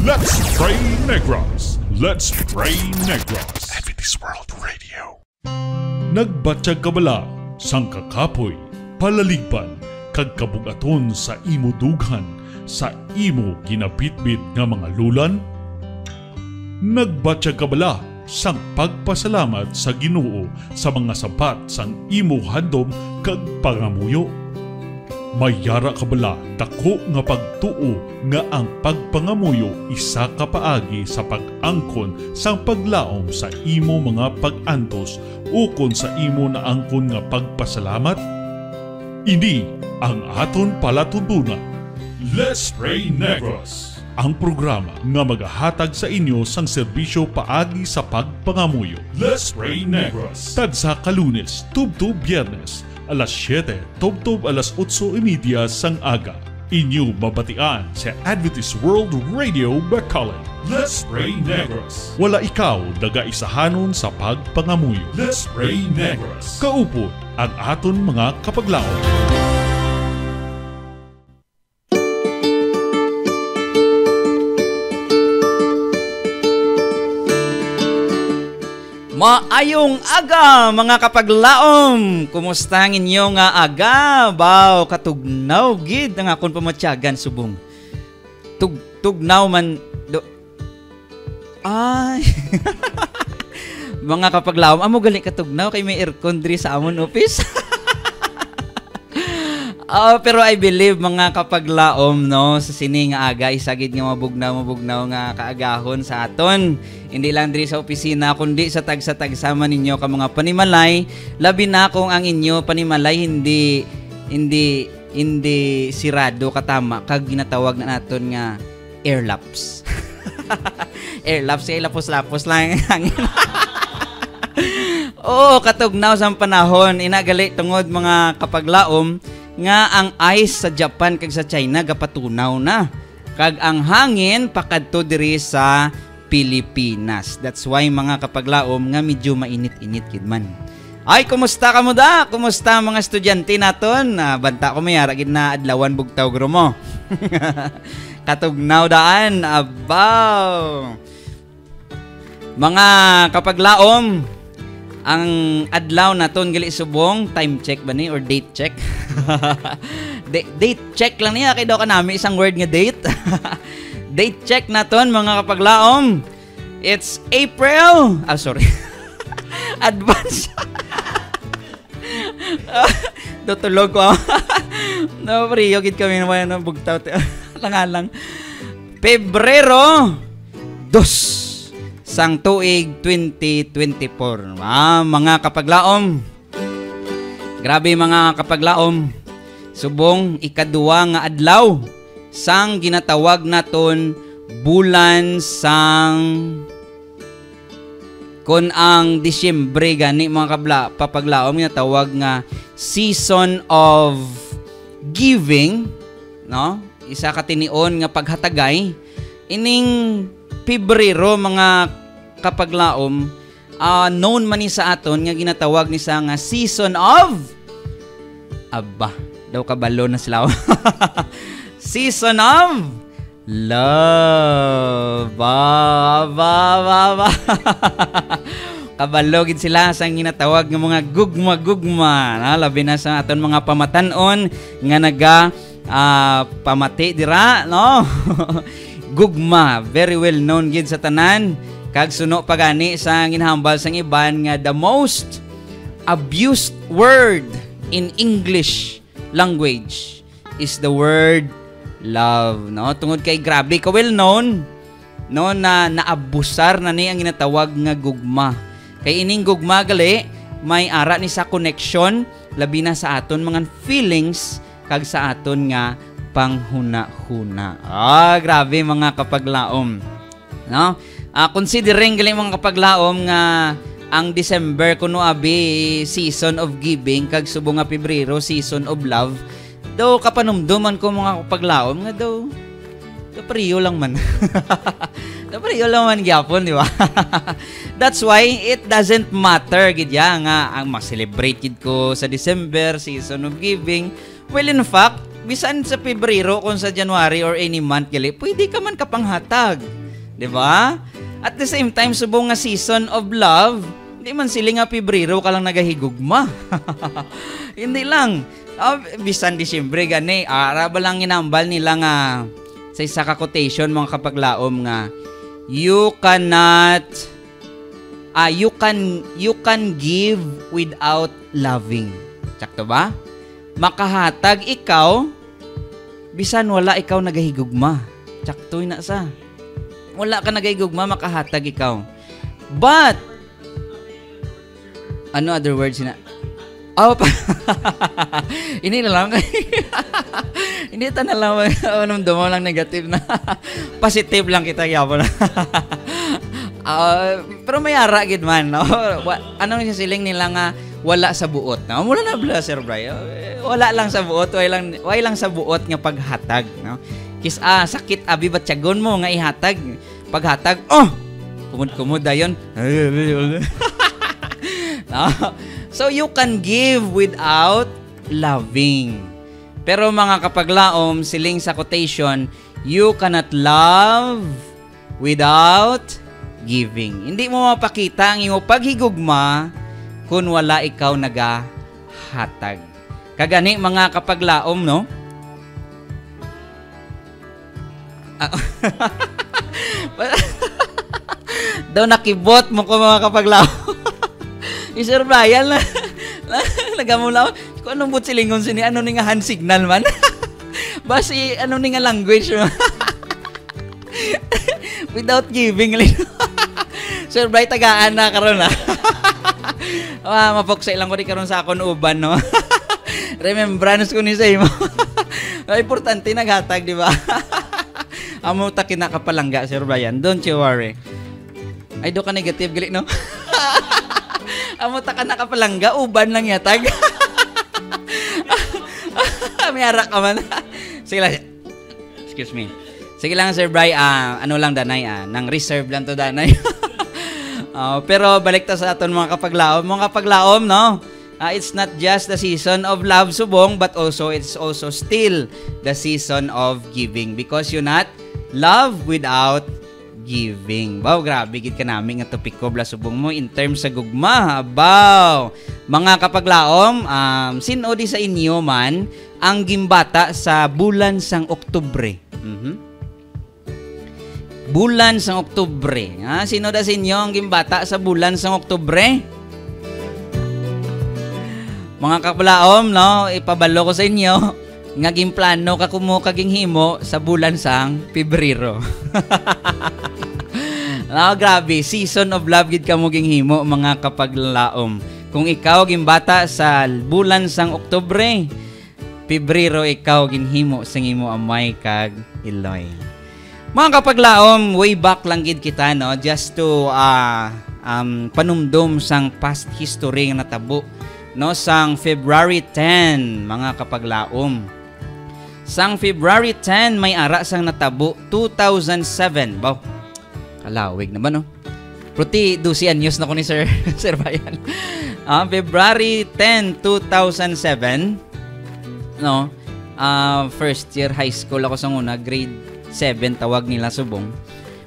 Let's Pray Negros. Let's Pray Negros. Adventist World Radio. Nagbatyag kabala, sang kakapoy, palaligpan, kag kabugaton sa imo dughan, sa imo ginabitbit nga mga lulan. Nagbatyag kabala, sang pagpasalamat sa Ginoo sa mga sapat sang imo handom kag pangamuyo. Mayara kabala dako nga pagtuo nga ang pagpangamuyo isa ka paagi sa pag-angkon sang paglaom sa imo mga pag-antos ukon sa imo na angkon nga pagpasalamat. Ini ang aton palatuntunan. Let's Pray Negros, ang programa nga magahatag sa inyo sang serbisyo paagi sa pagpangamuyo. Let's Pray Negros, tagsa ka Lunes, tubtub Biyernes, alas 7, tubtub alas 8:30 sang aga. Inyo mabatian sa Adventist World Radio Bacolod. Let's Pray Negros. Wala ikaw daga-isahanon sa pagpangamuyo. Let's Pray Negros. Kaupod ang aton mga kapaglaon. Maayong aga mga kapaglaom. Kumusta ang inyo nga aga? Baw katugnaw gid ang akon pamatyagan subong. Tugnaw man ay. Mga kapaglaom, amo gali katugnaw kay may aircon diri sa amon office. Pero I believe mga kapaglaom no sa sini nga aga isagid nga mabugnaw nga kaagahon sa aton. Hindi lang diri sa opisina kundi sa tagsa-tagsama ninyo ka mga panimalay. Labi na kung ang inyo panimalay hindi sirado katama kag ginatawag na naton nga airlaps. Airlaps kay lapos-lapos lang ang Oo, katugnaw sa panahon inagali tungod mga kapaglaom nga ang ice sa Japan kag sa China gapatunaw na. Kag ang hangin pakadto diri sa Pilipinas. That's why mga kapaglaom nga medyo mainit-init gid man. Ay, kumusta ka mo da? Kumusta mga estudyante naton? Banta ko mayara gid na adlawan bugtaw grumo. Katugnaw daan abaw. Mga kapaglaom, ang adlaw naton gali subong time check ba ni or date check? Date check lang niya kay daw kanami isang word nga date. Date check naton mga kapaglaom. It's April. Sorry. Advance. Tutulog ko. No, priyo gid kami naman ng bugtaw. Lang. Pebrero 2 sang tuig 2024. Mga kapaglaom. Grabe mga kapaglaom. Subong ikaduwa nga adlaw sang ginatawag naton bulan sang kon ang Disyembre gani mga papaglaom ginatawag nga season of giving, no? Isa ka tinion nga paghatagay. Ining Pebrero mga kapaglaom known man ni sa aton nga ginatawag ni sa nga season of daw kabalo na sila. Season of love. Kabalo gid sila sa ginatawag nga mga gugma. Labi na sa aton mga pamatanon nga naga pamati dira, no? Gugma, very well known gid sa tanan. Kag suno pagani sa ginhambal sang iban nga the most abused word in English language is the word love, no? Tungod kay grabe ka well known no na naabusar na ni ang ginatawag nga gugma. Kay ining gugma gali may ara ni sa connection labi na sa aton mga feelings kag sa aton nga panghuna-huna. Grabe mga kapaglaom, no? Considering gali mga kapaglaom nga ang December kuno abi season of giving kag subong nga Pebrero season of love. Daw kapanumduman ko mga kapaglaom nga daw priyo lang man. Priyo lang man gyapon, di ba? That's why it doesn't matter gid ya nga ang ma-celebrate gid ko sa December season of giving. Well, in fact, bisan sa Pebrero kung sa January or any month gali, pwede ka man kapanghatag. Di ba? At the same time, subong nga season of love, hindi man sila nga Pebrero ka lang nagahigugma. Hindi lang. Bisan Disyembre gani, araba lang inambal nila nga sa isa ka quotation mga kapaglaom nga you can give without loving. Sakto ba? Makahatag ikaw bisan wala ikaw nagahigugma. Sakto na sa. Wala ka nagahigugma, makahatag ikaw. But ano other words na? Ini na lang. Hindi ta na lang dumo lang negative na. Positive lang kita yapon. Pero may ara gid man, no? Ano yung siling nila nga wala sa buot, no? Mula na bla Sir Bray. Wala lang sa buot, way lang sa buot nga paghatag, no? Kis sakit abi batyagon mo nga ihatag. Paghatag, kumud-kumud dayon. No? So you can give without loving. Pero mga kapaglaom, siling sa quotation, you cannot love without giving. Hindi mo mapakita ang iyong paghigugma kung wala ikaw nagahatag. Kagani mga kapaglaom, no? Daw nakibot mo ko mga kapaglaom. Sir Brian, nagamula ko. Kung anong butsilingon sini, ano ni nga hand signal man? Basi, ano ni nga language mo? Without giving. Sir Brian, tagaan na karon na. Mapoksa ilang ko rin karon sa akon uban, no? Remembrance ko ni sa imo. Importante naghatag, di ba? Amo ta kinakapalangga, Sir Brian. Don't you worry. Ay, do ka negative, gali, no? Amo ta ka nakapalangga, uban lang yatag. May arak ka man. Sige lang. Excuse me. Sige lang, Sir Bry. Ano lang, danay. Nang reserve lang to, danay. Pero balik ta sa aton mga kapaglaom. Mga kapaglaom, no? It's not just the season of love subong, but also it's also still the season of giving. Because you not love without giving. Wow, grabe gid ka namin nga topic ko bla subong mo in terms sa gugma. Wow. Mga kapaglaom, sino di sa inyo man ang gimbata sa bulan sang Oktubre? Bulan sang Oktubre. Sino da sa inyo ang gimbata sa bulan sang Oktubre? Mga kapaglaom, no, ipabalo ko sa inyo nga gimplano ka kumo kaging himo sa bulan sang Pebrero. Grabe, season of love gid ka mo ging himo mga kapaglaom. Kung ikaw gimbata sa bulan sang Oktubre, Pebrero ikaw ginhimo sang imo amay kag Iloy. Mga kapaglaom, way back lang gid kita, no, just to panumdum sang past history nga natabo, no, sang February 10 mga kapaglaom. Sang February 10 may ara sang natabo 2007. Wow. Kalawig naman, no. Pruti 12 anyos na ko ni Sir Sir Bayan. February 10, 2007. No. First year high school ako sa una, grade 7 tawag nila subong.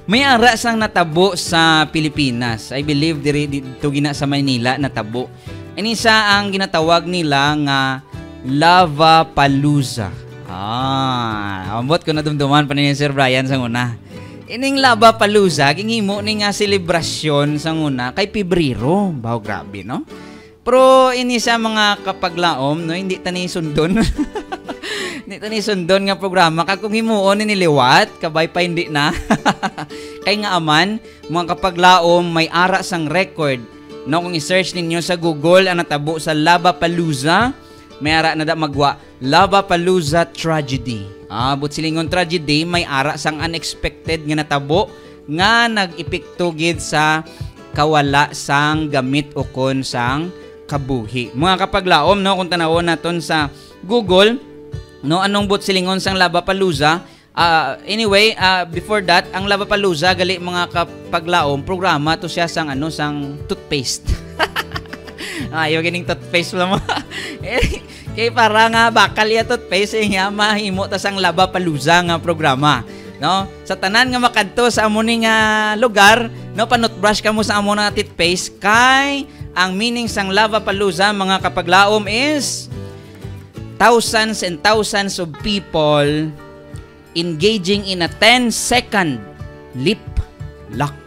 May ara sang natabo sa Pilipinas. I believe dito gina sa Manila natabo. Inisa ang ginatawag nila nga Lollapalooza. Ambot ko na dumduman pa ni Sir Brian sa una. Ining Lollapalooza, gingimo ni nga selebrasyon sa una kay Pebrero. Bao, grabe, no? Pero ini sa mga kapaglaom, no, hindi tani sundon. Hindi tani sundon nga programa kag kung himuon ni liwat, kabay pa hindi na. Kay nga aman, mga kapaglaom may ara sang record. No, kung i-search ninyo sa Google ang natabo sa Lollapalooza, may ara na da magwa Lollapalooza tragedy. But silingon tragedy, may ara sang unexpected nga natabo nga nag-epekto gid sa kawala sang gamit o kon sang kabuhi. Mga kapaglaom, no, kung tanawon naton sa Google, no, anong but silingon sang Lollapalooza. Anyway, before that, ang Lollapalooza gali mga kapaglaom, programa to siya sang sang toothpaste. Ayaw gining toothpaste lang mo. Kay para nga bakal ya toothpaste nga mahimo ta sang Lollapalooza nga programa. no? Sa tanan nga makadto sa amo ning lugar, no, panutbrush ka mo sa amo na toothpaste kay ang meaning sang Lollapalooza mga kapaglaom is thousands and thousands of people engaging in a 10-second lip lock.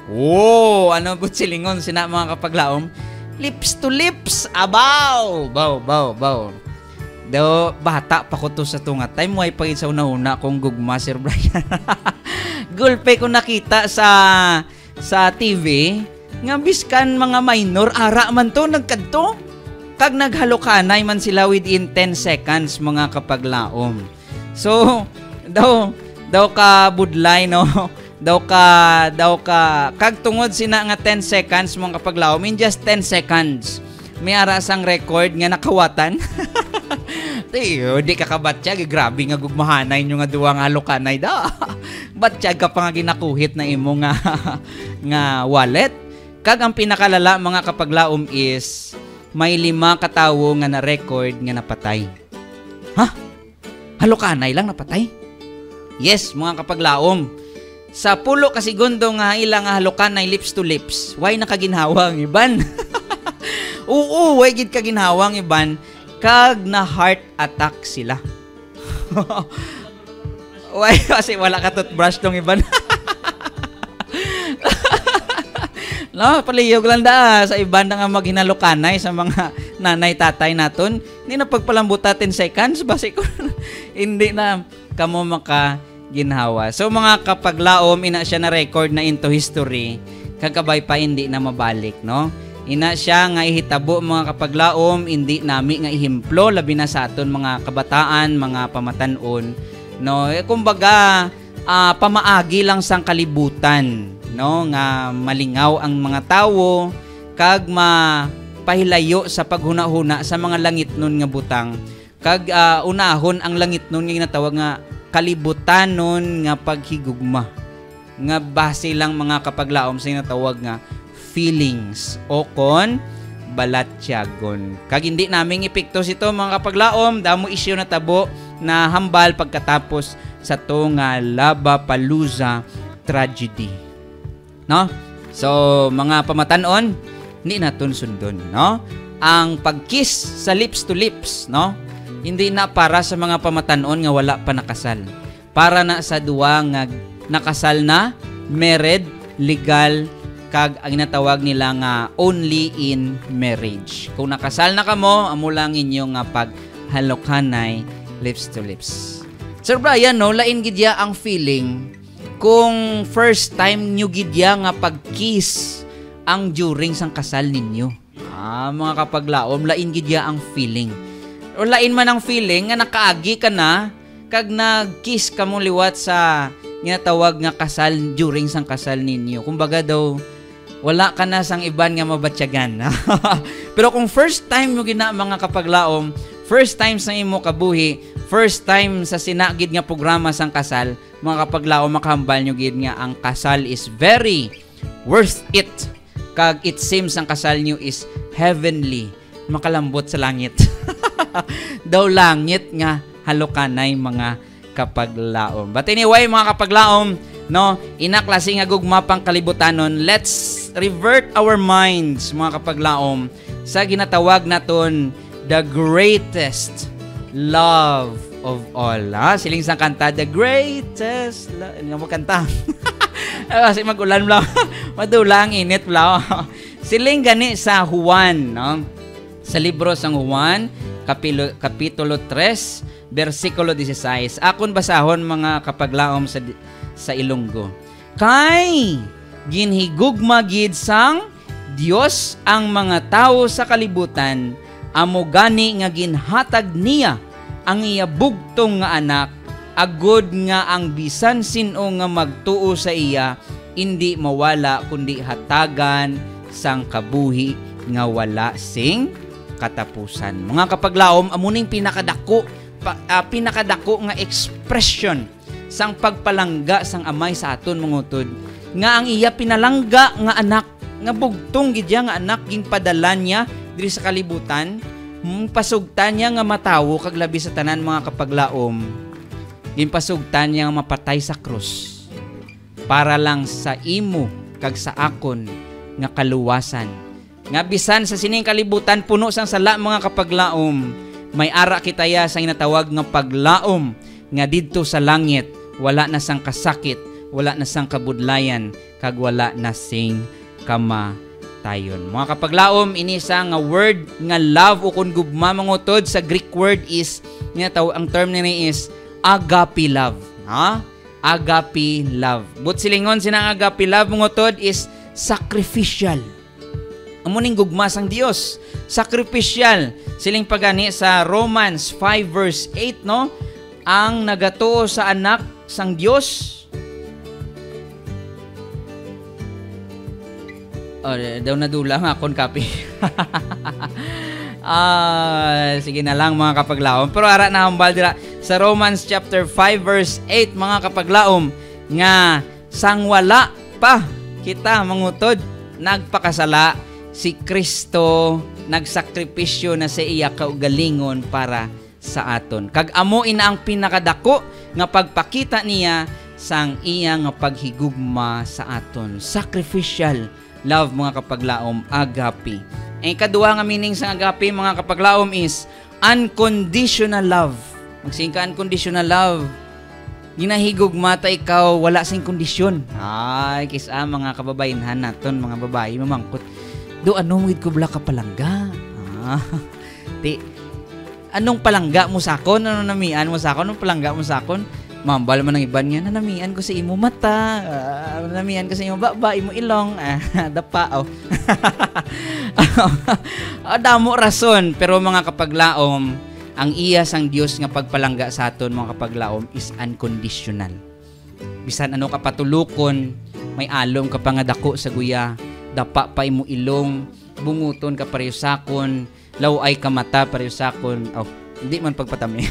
Oh, ano po silingon sina mga kapaglaom? Lips to lips, abaw! Baw. Do, bata pa ko to sa tunga time, way pa sa una-una kong gugma, Sir Brian. Gulpe ko nakita sa TV, nga biskan mga minor, ara man to, nagkadto. Kag naghalokanay man sila within 10 seconds, mga kapaglaom. So, daw ka budlay, no? Daw ka kag tungod sina nga 10 seconds mga kapaglaom, in just 10 seconds may ara sang record nga nakawatan. Tiyo, di ka kabatsyag, grabe nga gugmahanay nyo nga duwa nga halokanay da. Batsyag ka pa nga ginakuhit na imo nga wallet. Kag ang pinakalala mga kapaglaom is may 5 katawo nga na record nga napatay. Ha? Halokanay lang napatay? Yes, mga kapaglaom. Sa 10 ka segundo nga ilang halokanay lips to lips, why nakaginhawang iban? Oo, why gid kaginhawang iban kag na heart attack sila. Why? Kasi wala ka toothbrush tong iban. No, paliyog lang da sa iban nga maghinalukanay sa mga nanay tatay naton. Hindi na pagpalambuta 10 seconds basi ko. Hindi na kamo maka ginhawa. So mga kapaglaom, ina siya na record na into history, kagabay pa hindi na mabalik, no? Ina siya nga ihitabo mga kapaglaom, hindi nami nga ihimplo labi na sa aton mga kabataan, mga pamatanon, no? Kumbaga pamaagi lang sang kalibutan, no? Nga malingaw ang mga tawo kag mapahilayo sa paghuna-huna sa mga langit nun nga butang. Kag unahon ang langit nun nga ginatawag nga kalibutanon nga paghigugma, nga base lang mga kapaglaom sa natawag nga feelings o kon balatyagon. Kag hindi naming epektos ito mga kapaglaom, damo isyu na tabo na hambal pagkatapos sa to nga Lollapalooza tragedy, no? So mga pamatanon, hindi naton sundon, no? Ang pagkiss sa lips to lips, no? Hindi na para sa mga pamatanon nga wala pa nakasal. Para na sa duwa nga nakasal na, married, legal, kag ang natawag nila nga only in marriage. Kung nakasal na kamo, amo lang inyo nga paghalokanay lips to lips. Sir Brian, no, lain gidya ang feeling kung first time nyo gidya nga pag-kiss ang during sang kasal ninyo. Mga kapaglaom, lain gidya ang feeling. O lain man ang feeling nga nakaagi ka na kag nag-kiss ka mo liwat sa ginatawag nga kasal during sang kasal ninyo. Kumbaga daw wala ka na sang iban nga mabatyagan. Pero kung first time mo gina mga kapaglaom, first time sa imo kabuhi, first time sa sinagid nga programa sang kasal, mga kapaglaom makahambal nyo gid nga ang kasal is very worth it. Kag it seems ang kasal nyo is heavenly, makalambot sa langit. Daw langit nga halokanay mga kapaglaom. But anyway, mga kapaglaom, no, inaklase nga gugma pang kalibutanon, let's revert our minds, mga kapaglaom, sa ginatawag naton the greatest love of all. Siling sang kanta, the greatest love. Nga mo kanta. Kasi magulan lang. Madulang init lang. Siling gani sa Juan, no? Sa libro sang Juan, kapitulo 3, versikulo 16. Akon basahon mga kapaglaom sa Ilonggo. Kay ginhigugma gid sang Dios ang mga tao sa kalibutan, amo gani nga ginhatag niya ang iya bugtong nga anak, agod nga ang bisan sino nga magtuo sa iya hindi mawala kundi hatagan sang kabuhi nga wala sing katapusan. Mga kapaglaom, amuning pinakadako nga expression sang pagpalangga sang amay sa aton mangutod nga ang iya pinalangga nga anak nga bugtong gidya nga anak ging padala niya diri sa kalibutan, pasugtan niya nga matawo kag labi sa tanan mga kapaglaom ginpasugtan niya nga mapatay sa krus para lang sa imo kag sa akon nga kaluwasan. Nga bisan sa sining kalibutan puno sang sala mga kapaglaom, may ara kitaya sa ginatawag nga paglaom nga didto sa langit wala na sang kasakit, wala na sang kabudlayan, kag wala na sing kamatayon. Mga kapaglaom, ini sa nga word nga love o kung gugma mangutod sa Greek word is ang term nila is agape love. Ha? Agape love. But silingon sinang agape love mangutod is sacrificial. Amuning gugma sang Dios, sacrificial. Siling pagani sa Romans 5 verse 8, no? Ang nagatuo sa anak sang Dios. Daw nadula nga akong copy. Sige na lang mga kapaglaom. Pero ara na hambal dira sa Romans chapter 5 verse 8 mga kapaglaom nga sang wala pa kita mangutod nagpakasala si Kristo nagsakripisyo na sa iya kaugalingon para sa aton. Kag amo ina ang pinakadako nga pagpakita niya sang iya nga paghigugma sa aton. Sacrificial love mga kapaglaom, agape. Ang kadua nga meaning sa agape mga kapaglaom is unconditional love. Magsing ka unconditional love. Ginahigugma ta ikaw wala sing kondisyon. Ay kisa mga kababayenhan naton mga babae mamangkot. Do anong wid ko bala ka palangga? Anong palangga mo sakon? Ano namian mo sakon? Anong palangga mo sakon? Mambal man ang iban niya, nanamian ko sa imo mata, nanamian ko sa imo baba, imo ilong, dapa, damo rason, pero mga kapaglaom, ang iya sang Dios nga pagpalangga sa aton mga kapaglaom is unconditional. Bisan ano ka patulukon, may alom ka pangadako sa guya, dapa pa imo ilong, bunguton ka pareho sakon, laway ka mata pareho sakon, hindi man pagpatami.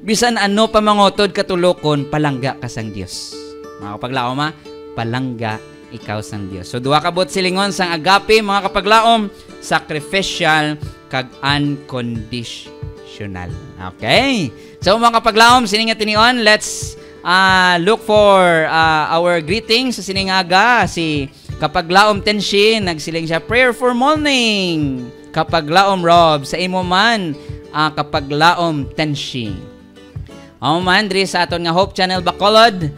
Bisan ano pa mangotod katulokon, palangga ka sang Dios. Mga kapaglaom palangga ikaw sang Dios. So duha ka bot silingon sang agape mga kapaglaom, sacrificial kag unconditional. Okay? So mga kapaglaom, sininga tinion, let's look for our greetings sa siningaga. Si Kapaglaom Tenshi, nagsiling siya, prayer for morning. Kapaglaom Rob, sa imo man, Kapaglaom Tenshi. Man, diri sa aton nga Hope Channel Bacolod,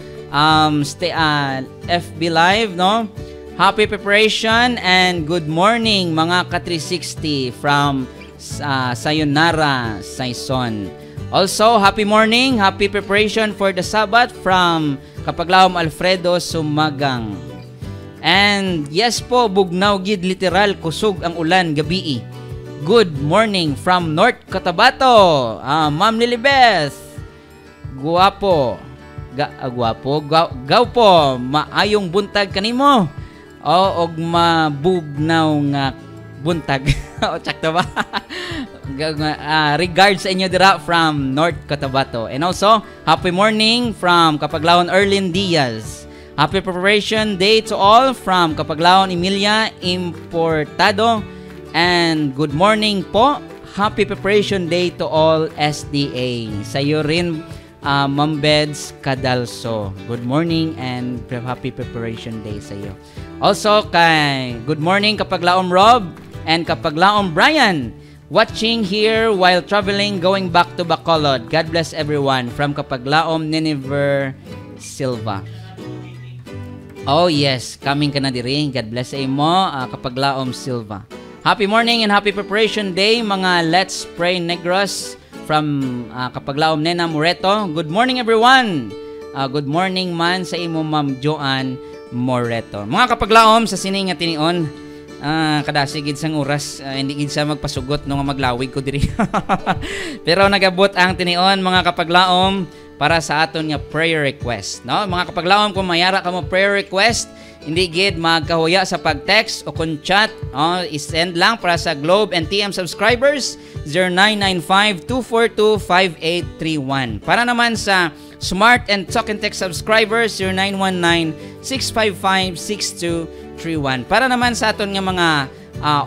FB Live, no? Happy preparation and good morning mga ka-360 from Sayonara, Saison. Also, happy morning, happy preparation for the Sabbath from Kapaglaom Alfredo Sumagang. And yes po, bugnaw gid literal kusog ang ulan gabi. Good morning from North Cotabato. Ma'am Lilibeth. Guwapo. Gaw po. Maayong buntag kanimo. Og mabugnaw nga buntag. Tsakto ba? Regards sa inyo dira from North Cotabato. And also, happy morning from Kapaglaon Erlin Diaz. Happy preparation day to all from Kapaglaon Emilia Importado. And good morning po. Happy preparation day to all SDA. Sa iyo rin, Ma'am Beds Cadalso. Good morning and happy preparation day sa iyo. Also, good morning Kapaglaom Rob and Kapaglaom Brian. Watching here while traveling going back to Bacolod. God bless everyone from Kapaglaom Nineveh Silva. Oh yes, coming ka na diri. God bless sa imo, Kapaglaom Silva. Happy morning and happy preparation day mga Let's Pray Negros from Kapaglaom Nena Moreto. Good morning everyone. Good morning man sa imo Ma'am Joanne Moreto. Mga Kapaglaom sa sining nga tinion, kadasigid sang oras, hindi gid sa magpasugot no nga maglawig ko diri. Pero nagabot ang tinion mga Kapaglaom para sa aton nga prayer request, no? Mga Kapaglaom, kung mayara ka mo prayer request, hindi gid magkahuya sa pag-text o kung chat, i-send lang para sa Globe and TM subscribers 0995-242-5831. Para naman sa Smart and Talk and Text subscribers 0919-655-6231. Para naman sa aton nga mga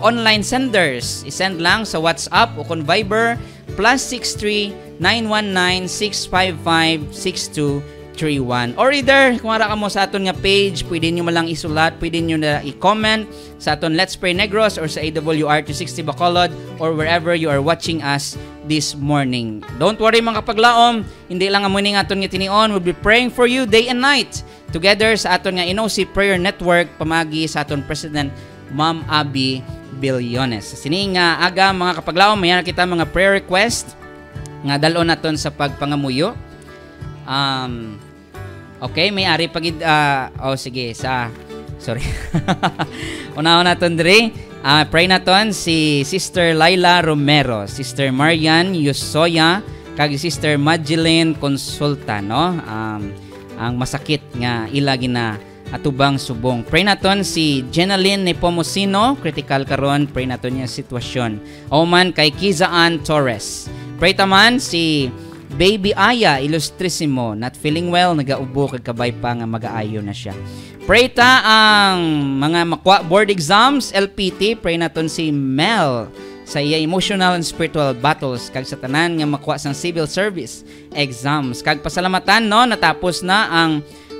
online senders, i-send lang sa WhatsApp o kung Viber +63-919-655-6231. Or either, kung ara ka mo sa aton nga page, pwede nyo malang isulat, pwede nyo na i-comment sa aton Let's Pray Negros or sa AWR 260 Bacolod or wherever you are watching us this morning. Don't worry mga kapaglaom, hindi lang amunin nga aton nga tinion. We'll be praying for you day and night together sa aton nga Inosi Prayer Network pamagi sa aton President Ma'am Abby Bilyones. Sini nga aga mga kapaglaom, mayara kita mga prayer request nga dalon naton sa pagpangamuyo. Okay, may ari pagid sige sorry. Una naton diri, pray naton si Sister Laila Romero, Sister Marian Yusoya, kag Sister Magdalene Consulta, no? Ang masakit nga ila gina atubang subong. Pray naton si Jenaline Nepomuceno, critical karon, pray naton niya sitwasyon. O man kay Kizaan Torres. Pray taman si Baby Aya Ilustrisimo, not feeling well, nagaubo kag kabay pa nga magaayo na siya. Pray ta ang mga makwa board exams, LPT, pray naton si Mel sa iya emotional and spiritual battles kag sa tanan nga makwa sang civil service exams. Kag pasalamatan no natapos na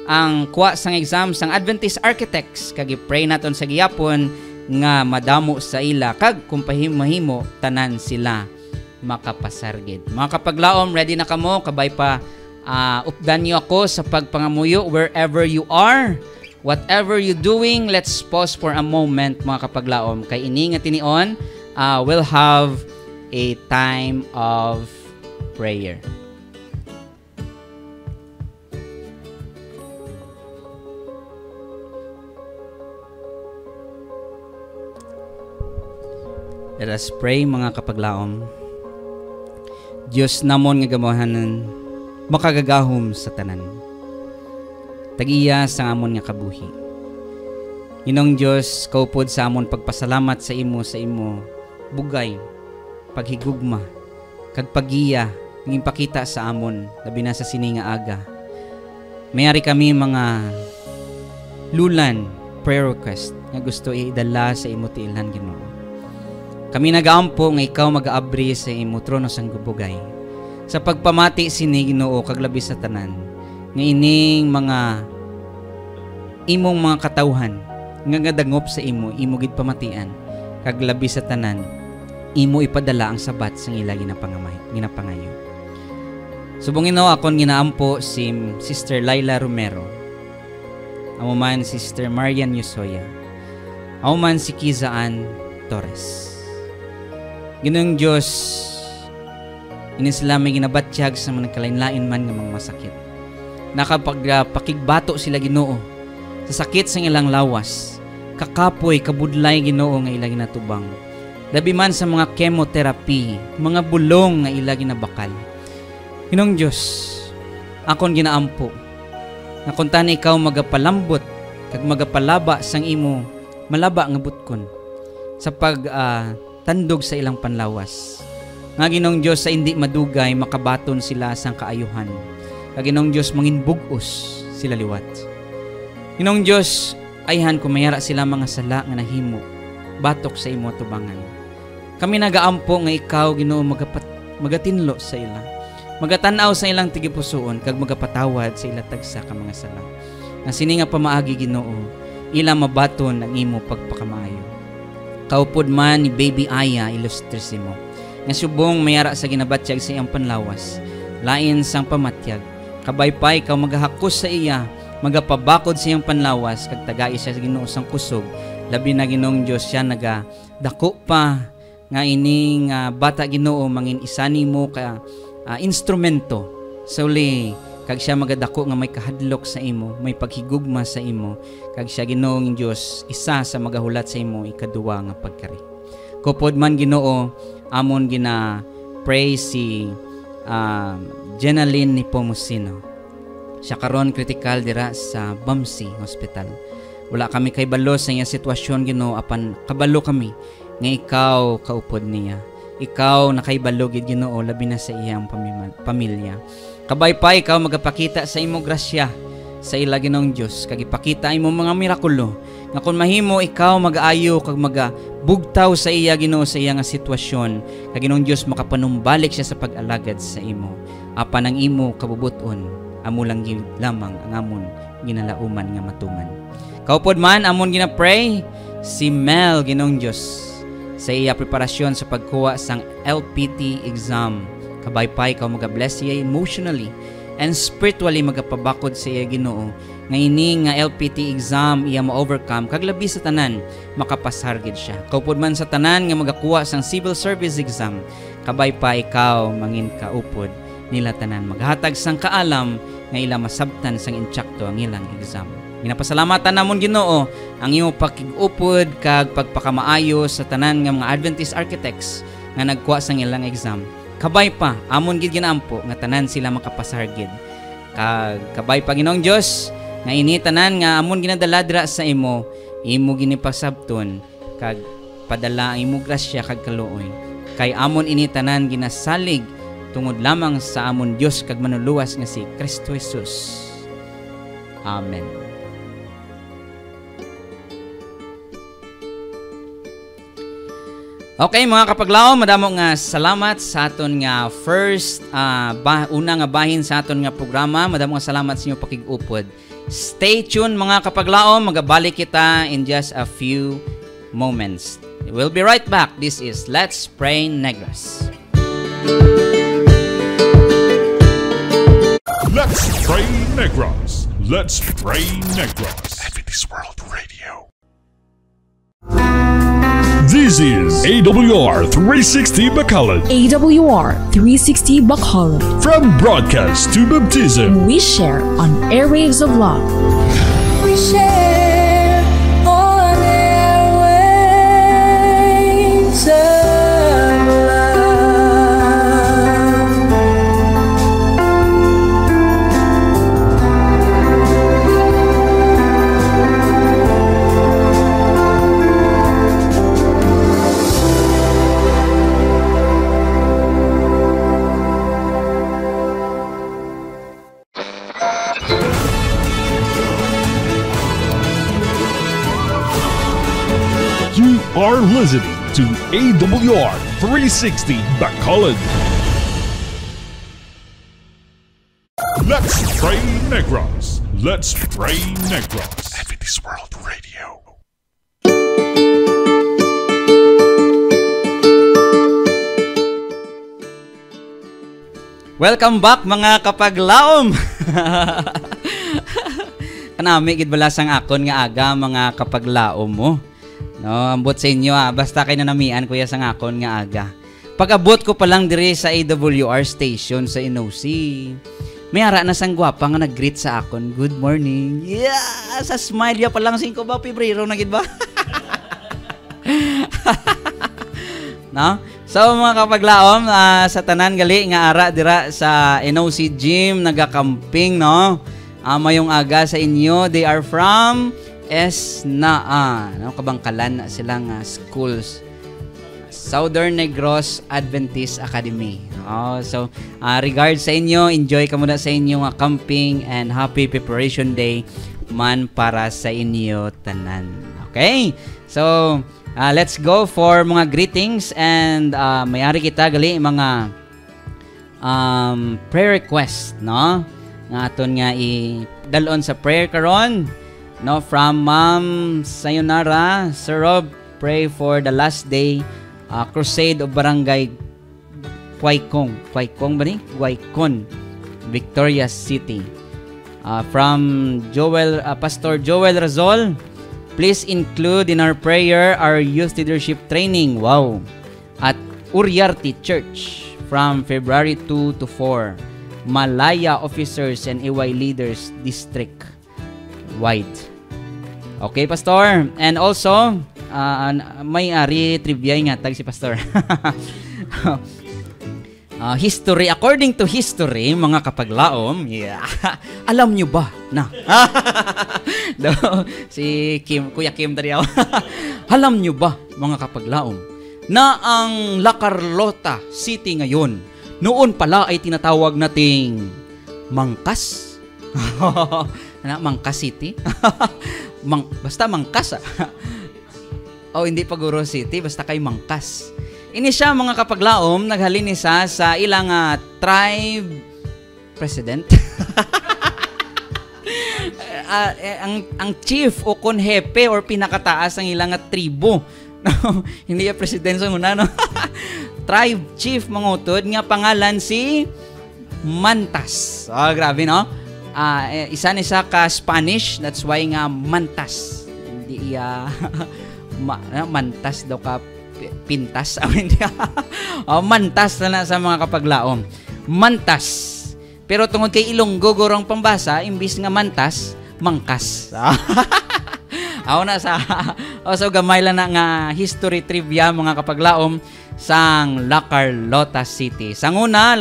ang kuha sang exams sang Adventist Architects, kag i-pray naton sa giyapon nga madamo sa ila kag kung pahimo tanan sila makapasargid. Mga kapaglaom, ready na kamo, kabay pa updan niyo ako sa pagpangamuyo wherever you are. Whatever you doing, let's pause for a moment mga kapaglaom. Kay ini nga tinion, we'll have a time of prayer. Let us pray mga kapaglaom. Diyos namon nga gamahanan, makagagahom sa tanan. Tagiya sa amon nga kabuhi. Inong Diyos, kaupod sa amon pagpasalamat sa imo bugay, paghigugma, kag pagiya, nging pakita sa amon, labi na sa sini nga aga. Mayari kami mga lulan, prayer request, nga gusto idala sa imo ti ilhan Ginoo. Kami nagaampo nga ikaw mag-aabri sa imo trono sang gubugay. Sa pagpamati sini Ginoo kag labi sa tanan, nga ining mga imong mga katawhan nga gadangop sa imo gid pamatian kag labi sa tanan imo ipadala ang sabat sang ila ginapangayo. Subong Ginoo akon ginaampo si Sister Laila Romero. Amo man si Sister Marian Yusoya. Amo man si Kizaan Torres. Ginoong Diyos, ini sila may ginabatyag sa mga kalain-lain man ng mga masakit. Nakapagpakigbato sila Ginoo sa sakit sa ilang lawas, kakapoy, kabudlay Ginoo nga ila ginatubang. Labi man sa mga chemotherapy, mga bulong nga ila ginabakal. Ginoong Diyos, akon ginaampo, na kung tani ikaw magapalambot, kag magapalaba sang imo, malaba nga butkon, sa tandog sa ilang panlawas. Nga Ginoong Diyos sa hindi madugay makabaton sila sang kaayuhan. Nga Ginoong Diyos manginbugos sila liwat. Ginoong Diyos ayhan kumayara sila mga sala nga nahimo batok sa imo tubangan. Kami nagaampo nga ikaw Ginoo magatinlo sa ila. Magatanaw sa ilang tigipusoon kag magapatawad sa ila tagsa ka mga sala. Nga sini nga pamaagi Ginoo ila mabaton ang imo pagpakamaayo. Kaupod man ni Baby Aya Ilustrisimo, nga subong mayara sa ginabatyag sa iyang panlawas, lain sang pamatyag, kabaypay ikaw magahakos sa iya, magapabakod sa iyang panlawas, kag tagai siya sa Ginoo sang kusog, labi na Ginoong Diyos siya nagadako pa, nga ining bata Ginoo mangin isani mo ka instrumento, sa uli, kag siya magadako nga may kahadlok sa imo, may paghigugma sa imo, kag siya Ginoong Dios isa sa magahulat sa imo ikaduwa nga pagkari. Kupod man Ginoo, amon gina pray si Jenaline Nepomuceno. Siya karon critical dira sa Bamsi Hospital. Wala kami kay balo sa iya sitwasyon Ginoo, apan kabalo kami nga ikaw kaupod niya. Ikaw nakaibalo gid Ginoo labi na sa iyang pamilya. Kabay pa ikaw magapakita sa imo grasya sa ila Ginoong Dios kag ipakita imo mga mirakulo nga kung mahimo ikaw mag-ayo kag magabugtaw sa iya Ginoo sa iya nga sitwasyon, kag Ginoong Dios makapanumbalik siya sa pag-alagad sa imo. Apan ang imo kabubuton amo lang lamang ang amon ginalauman nga matuman. Kaupod man amon gina-pray si Mel Ginoong Dios sa iya preparasyon sa pagkuha sang LPT exam. Kabay-pay ka mag-bless siya emotionally and spiritually magapabakod sa iya Ginoo nga ini nga LPT exam iya ma-overcome kag labi sa tanan makapasargid siya. Kaupod man sa tanan nga magakuha sang civil service exam, kabay pa ikaw mangin kaupod nila tanan maghatag sang kaalam nga ila masabtan sang intsakto ang ilang exam. Ginapasalamatan namon Ginoo ang imo pakig-upod kag pagpakamaayo sa tanan nga mga Adventist architects nga nagkuha sang ilang exam. Kabay pa amon gid ginaampo nga tanan sila makapasargid. Kabay pa Ginoong Dios nga ini tanan nga amon ginadala dira sa imo ginipasabton kag padala ang imo grasya kag kaluoy. Kay amon ini tanan ginasalig tungod lamang sa amon Dios kag manuluwas nga si Kristo Jesus. Amen. Okay mga kapaglaom, madamo nga salamat sa aton nga first una nga bahin sa aton nga programa. Madamo nga salamat sa inyo pakig-upod. Stay tuned mga kapaglaom, magabalik kita in just a few moments. We'll be right back. This is Let's Pray Negros. Let's Pray Negros. Let's Pray Negros. Adventist World Radio. This is AWR 360 Bacolod. AWR 360 Bacolod. From broadcast to baptism, We share on airwaves of love. We share on airwaves of love. are listening to AWR 360 Bacolod. Let's Pray Negros. Let's Pray Negros. Adventist World Radio. Welcome back mga kapaglaom. Kanami gid balasang akon nga aga mga kapaglaom mo. No, ambot sa inyo basta kay nanamian kuya sang akon nga aga. Pag-abot ko pa lang diri sa AWR station sa NOC. May ara na sang gwapa nga nag-greet sa akon. Good morning. Yeah, sa smile ya pa lang 5 ba Pebrero na gid ba? No? So mga kapaglaom, sa tanan gali nga ara dira sa NOC gym nagakamping, no? Mayong aga sa inyo. They are from Esnaa, no? Kabangkalan na silang schools. Southern Negros Adventist Academy. So regards sa inyo, enjoy ka muna sa inyo nga camping and happy preparation day man para sa inyo tanan. Okay? So let's go for mga greetings and mayari kita gali mga prayer request, no? Nga aton nga i-dalon sa prayer karon, no, from Ma'am Sayonara. Sir Rob, pray for the last day crusade of Barangay Guaycon ba ni? Guaycon, Victoria City. From Joel, Pastor Joel Razol, please include in our prayer our youth leadership training. Wow. At Uriarte Church from February 2 to 4. Malaya officers and EY leaders district wide. Okay, Pastor. And also, may trivia nga tag si Pastor. History, according to history, mga kapaglaom, yeah. Alam nyo ba na? Si Kuya Kim dari ako. Alam nyo ba, mga kapaglaom, na ang La Carlota City ngayon, noon pala ay tinatawag nating Mangkas? Mangkas City. Basta Mangkas o hindi Paguro City, basta kay Mangkas. Ini siya mga kapaglaom, naghalin isa sa ilang tribe president. Ang chief o konhepe or pinakataas ang ilang tribo. Hindi ya presidente muna, no? Tribe chief mga utod nga pangalan si Mantas. Grabe, no? Isa ka Spanish, that's why nga Mantas. Hindi Mantas daw ka pintas. Mantas na sa mga kapaglaom. Mantas. Pero tungod kay Ilonggo gorong pambasa, imbis nga Mantas, Mangkas. Na so gamay lang na nga history trivia mga kapaglaom sang La Carlota City. Sanguna,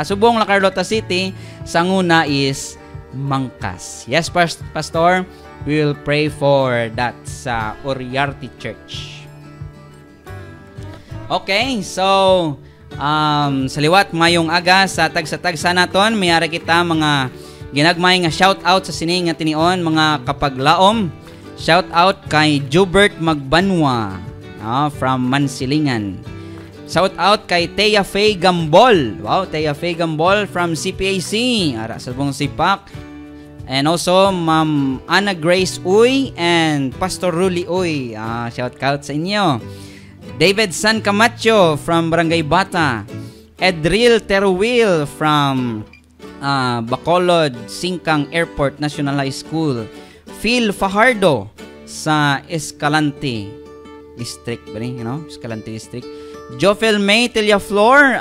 subong La Carlota City, sanguna is Mangkas. Yes, Pastor, we will pray for that sa Oriarte Church. Okay, so sa liwat mayong aga sa tagsa naton, mayara kita mga ginagmay nga shout out sa sining nga tinion mga kapaglaom. Shout out kay Jubert Magbanwa from Mansilingan. Shout out kay Thea Faye Gambol. Wow, Thea Faye Gambol from CPAC. Ara sa buong sipak. And also Ma'am Ana Grace Uy and Pastor Ruli Uy. Shout out sa inyo. David San Camacho from Barangay Bata. Edril Teruwil from Bacolod Singkang Airport National High School. Phil Fajardo sa Escalante District, Escalante District. Jofel May Tillaflor,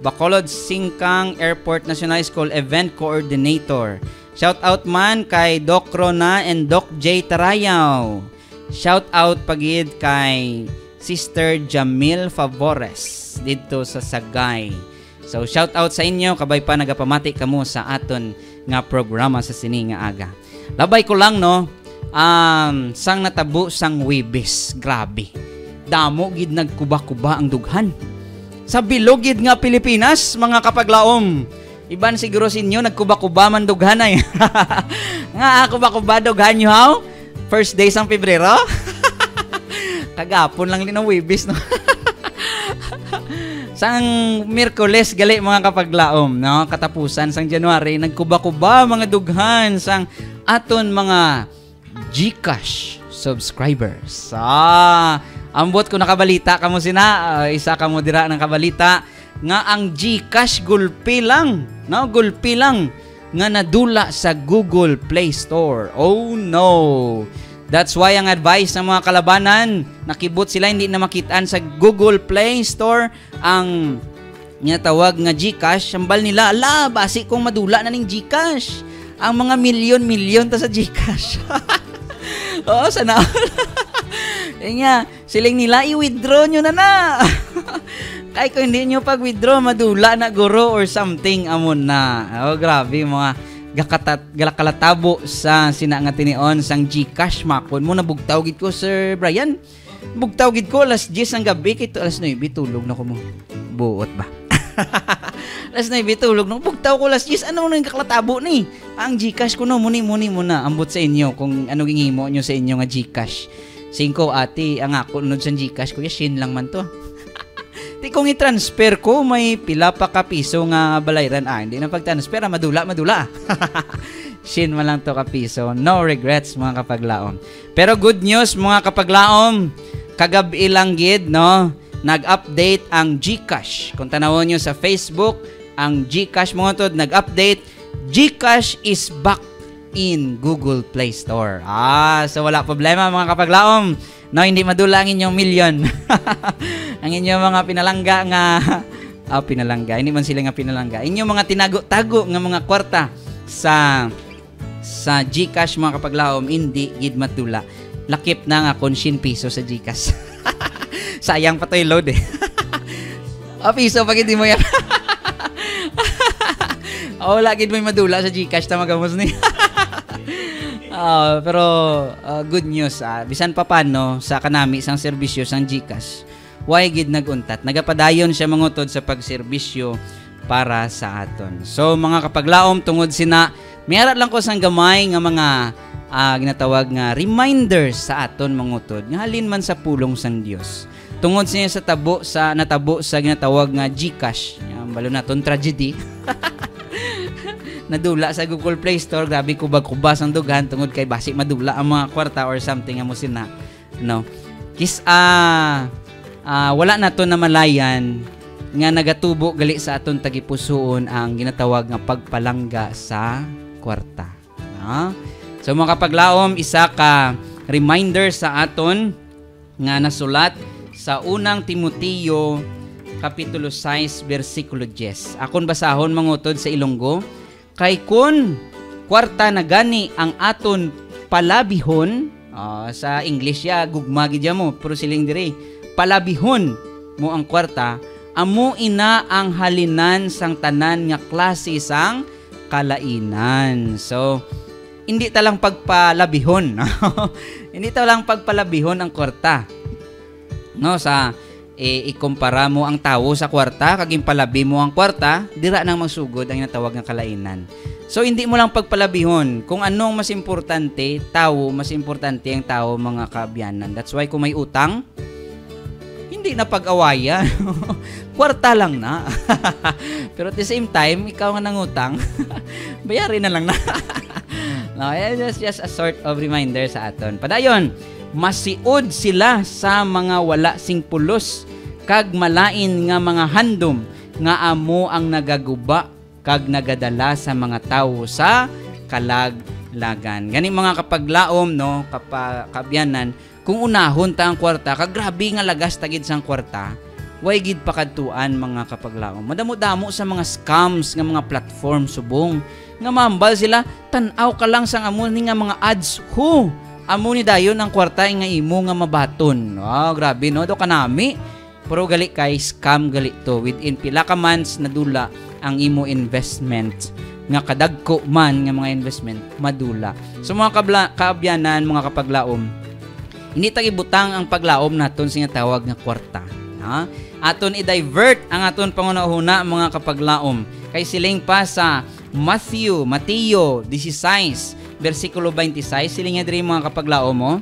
Bacolod Singkang Airport National High School Event Coordinator. Shout out man kay Doc Rona and Doc J Tarayaw. Shout out pagid kay Sister Jamil Favores dito sa Sagay. So shout out sa inyo, kabay pa nagapamati kamo sa aton nga programa sa sini nga aga. Labay ko lang, no, sang natabo sang Webes, grabe. Damo gid nagkuba-kuba ang dughan. Sa bilog gid nga Pilipinas, mga kapaglaom. Iban siguro sa inyo nagkuba-kuba man dughan ay. Nga kuba-kuba dughan nyo, how? First day sang Pebrero? Kagapon lang din ang Webes, no. Sang Miyerkules gali mga kapaglaom, no, katapusan sang January, nagkuba-kuba mga dughan sang aton mga GCash subscribers. Ambot ko nakabalita kamo sina, isa kamo dira ng kabalita nga ang GCash gulpi lang, no, gulpi lang nga nadula sa Google Play Store. Oh no. That's why ang advice ng mga kalabanan, nakibot sila hindi na makitaan sa Google Play Store ang tawag nga GCash. Sambal nila, ala, basi kong madula na ning GCash. Ang mga milyon-milyon ta sa GCash. Oo, sana. Siling nila, i-withdraw nyo na. Kaya kung hindi nyo pag-withdraw, madula na guro or something, amon na. Oh, grabe, mga galakalatabo sa sinanga tinion sang GCash makon mo. Nabugtaw gid ko, Sir Brian. Bugtaw gid ko, alas 10 ang gabi, kito alas 9, tulog na ko mo. Buot ba? Alas 9, tulog na. Bugtaw ko alas 10, ano nang kaklatabo ni? Ang GCash ko no, muni muna. Ambot sa inyo kung ano gingimo nyo sa inyo nga GCash. 5 ati, ang ako nunod sa GCash ko, shin lang man to. Di kung i-transfer ko, may pila pa ka piso nga balayran. Hindi na pag-transfer, madula. Shin man lang to ka piso. No regrets mga kapaglaom. Pero good news mga kapaglaom, kagabi lang gid, no? Nag-update ang GCash. Kung tanawon nyo sa Facebook, ang GCash mga to, nag-update. GCash is back in Google Play Store. So wala problema mga kapaglaom. No, hindi madula ang inyong milyon. Ang inyong mga pinalangga nga pinalangga. Hindi man sila nga pinalangga. Inyong mga tinago-tago nga mga kwarta sa GCash mga kapaglaom, hindi gid madula. Lakip na nga kon 100 piso sa GCash. Sayang pa to yung load eh. Piso pag hindi mo yan. Lagi mo yung madula sa GCash, tamagamos ni. Pero good news, bisan pa paano sa kanami sang serbisyo sang GCash, why gid naguntat, nagapadayon siya mangutod sa pagserbisyo para sa aton. So mga kapaglaom, tungod sina Mayara lang ko sang gamay nga mga ginatawag nga reminders sa aton mangutod nga halin man sa pulong sang Dios. Tungod siya sa natabo sa ginatawag nga GCash. Yan balo naton tragedy. Nadula sa Google Play Store, grabe kubag-kubas ang dugan tungod kay basi madula ang mga kwarta or something nga mo sina. No. Wala nato na malayan nga nagatubo gali sa aton tagipusoon ang ginatawag nga pagpalangga sa kwarta. No? So mga kapaglaom, isa ka reminder sa aton nga nasulat sa unang Timoteo kapitulo 6 bersikulo 10. Akon basahon mangutod sa Ilonggo, kay kun kwarta na gani ang aton palabihon, sa English ya gugma gid mo, pero siling diri palabihon mo ang kwarta, amo ina ang halinan sang tanan nga klase sang kalainan. So hindi talang pagpalabihon. Hindi talang pagpalabihon ang kwarta. No, sa ikumpara mo ang tawo sa kwarta, kaging palabi mo ang kwarta, dira nang magsugod ang natawag nga kalainan. So hindi mo lang pagpalabihon. Kung anong mas importante, tawo, mas importante ang tao, mga kaabyanan. That's why kung may utang, hindi na pag-awayan. Kwarta lang na. Pero at the same time, ikaw nga nangutang, bayarin na lang na. No, it's just a sort of reminder sa aton. Padayon, masiod sila sa mga wala sing pulos, kag malain nga mga handom, nga amo ang nagaguba, kag nagadala sa mga tao sa kalaglagan. Gani mga kapaglaom, no, kabyanan, kung unahon ta ang kwarta, kag grabe nga lagas tagid sang kwarta, way gid pakadtuan mga kapaglaom. Madamo-damo sa mga scams nga mga platform subong, nga mambal sila, tanaw ka lang sang amo ni nga mga ads, amo ni dayon ang kwarta nga imo nga mabaton. Grabe no, do kanami. Pero gali kay scam gali to, within pila ka months nadula ang imo investment, nga kadagko man nga mga investment madula. So mga kaabyanan, mga kapaglaom, hindi tagibutang ang paglaom naton sa tawag nga kwarta. Aton i-divert ang aton pangunahuna, mga kapaglaom, kay siling pa sa Mateo 16 bersikulo 26, siling nga diri mga kapaglaom mo.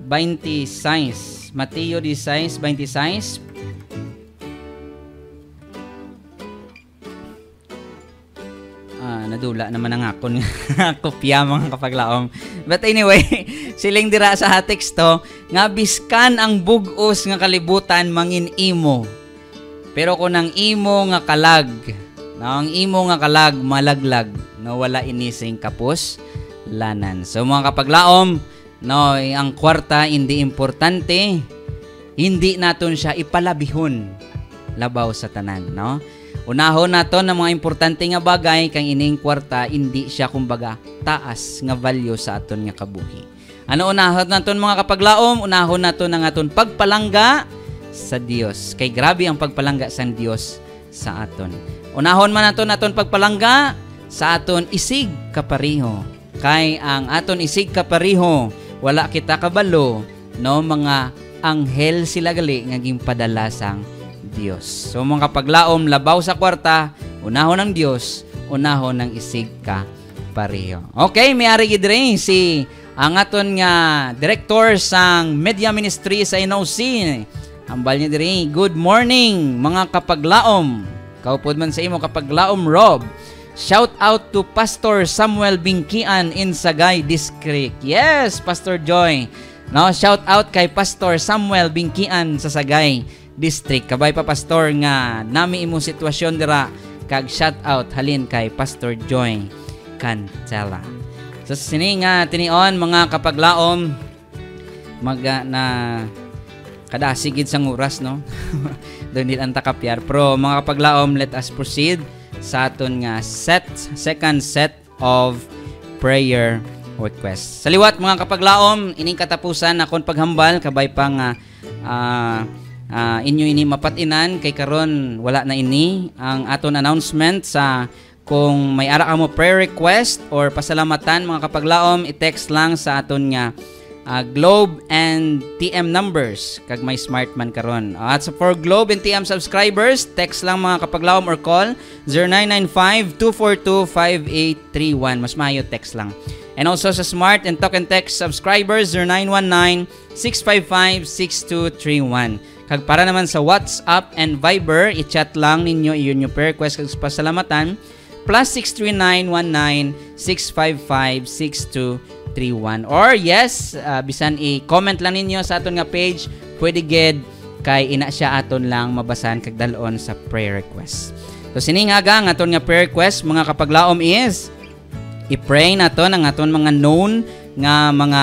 26, Mateo 16, 26. Nadula naman ang akon kopya, mga kapaglaom. But anyway, siling dira sa teksto nga biskan ang bug-os nga kalibutan mangin imo. Pero kung ang imo nga kalag, ang imo nga kalag malaglag, no, wala inising kapos lanan. So mga kapaglaom, no, ang kwarta hindi importante, hindi naton siya ipalabihon labaw sa tanan, no. Unahon naton ang mga importante nga bagay, kang ining kwarta hindi siya kumbaga taas nga value sa aton nga kabuhi. Ano unahon naton mga kapaglaom? Unahon naton ang aton pagpalangga sa Dios. Kay grabe ang pagpalangga sa Dios sa aton. Unahon man naton pagpalangga sa aton isig kapariho. Kay ang aton isig kapariho, wala kita kabalo, no, mga anghel sila gali nga ginpadala sang Dios. So mga kapaglaom, labaw sa kwarta, unahon ng Dios, unahon ng isig ka pareho. Okay, may ari gid rin si ang aton nga director sang media ministry sa NOC. Ambal niya diri. Good morning mga kapaglaom. Kaupod man sa imo kapaglaom, Rob. Shout out to Pastor Samuel Bingkian in Sagay District. Yes, Pastor Joy. No, shout out kay Pastor Samuel Bingkian sa Sagay District. Kabay pa pastor nga nami imong sitwasyon dira, kag shout out halin kay Pastor Joy Cantela. So sini nga tinion mga kapaglaom, na kada sigid sang oras, no. Doon din ang takapyar. Pero mga kapaglaom, let us proceed sa aton nga second set of prayer requests. Sa liwat mga kapaglaom, ining katapusan akon paghambal, kabay pa nga inyo ini mapatinan, kay karon wala na ini ang aton announcement. Sa kung may ara mo prayer request or pasalamatan mga kapaglaom, i-text lang sa aton nga Globe and TM numbers kag may smart man karon. At so for Globe and TM subscribers, text lang mga kapaglaom or call 0995-242-5831. Mas maayo text lang. And also sa smart and talk and text subscribers 0919-655-6231. Kag para naman sa WhatsApp and Viber, i-chat lang ninyo iyon yung prayer request kag pasalamatan +639 19-655-6231. Or yes, bisan i-comment lang ninyo sa aton nga page, pwede ged kay ina siya aton lang mabasahan kag dalon sa prayer request. So sining aga ang aton nga prayer request mga kapaglaom is i-pray naton ang aton mga known nga mga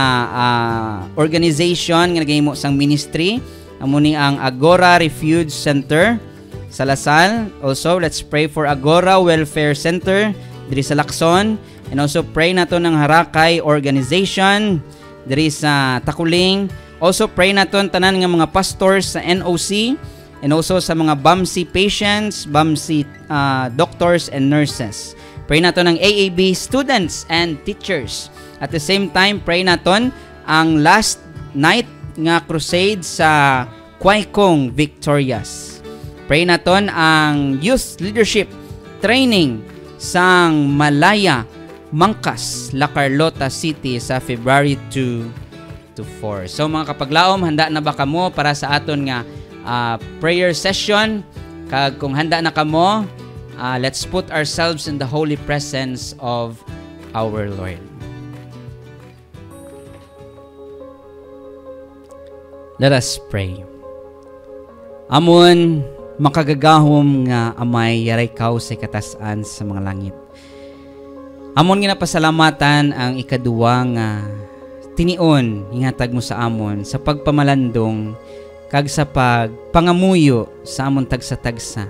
organization nga nagahimo sang ministry. Amo ni ang Agora Refuge Center sa Lasal. Also, let's pray for Agora Welfare Center diri sa Lacson. And also pray naton ang Harakay Organization diri sa Takuling. Also pray naton tanan nga mga pastors sa NOC and also sa mga BAMC patients, BAMC doctors and nurses. Pray naton ang AAB students and teachers. At the same time, pray naton ang last night nga crusade sa Kwaikong Victorious. Pray naton ang youth leadership training sang Malaya, Mangkas, La Carlota City sa February 2 to 4. So mga kapaglaom, handa na ba kamo para sa aton nga prayer session? Kag kung handa na kamo, let's put ourselves in the holy presence of our Lord. Let us pray. Amon makagagahom nga amay yaray kaw sa katasan sa mga langit. Amon nga napasalamatan ang ikaduwa nga tinion hingatag mo sa amon sa pagpamalandong kag sa pagpangamuyo sa amon tagsa-tagsa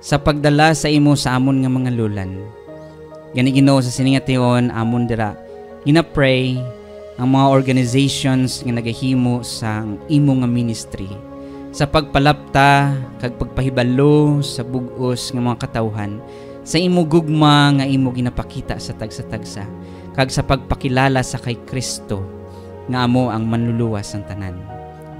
sa pagdala sa imo sa amon nga mga lulan. Gani Ginoo sa siningation amon dira ginapray ang mga organizations nga nagahimo sa imo nga ministry sa pagpalapta kag pagpahibalo sa bug-os nga mga katawhan sa imo gugma nga imo ginapakita sa tagsa-tagsa kag sa pagpakilala sa kay Kristo nga amo ang manluluwas ng tanan.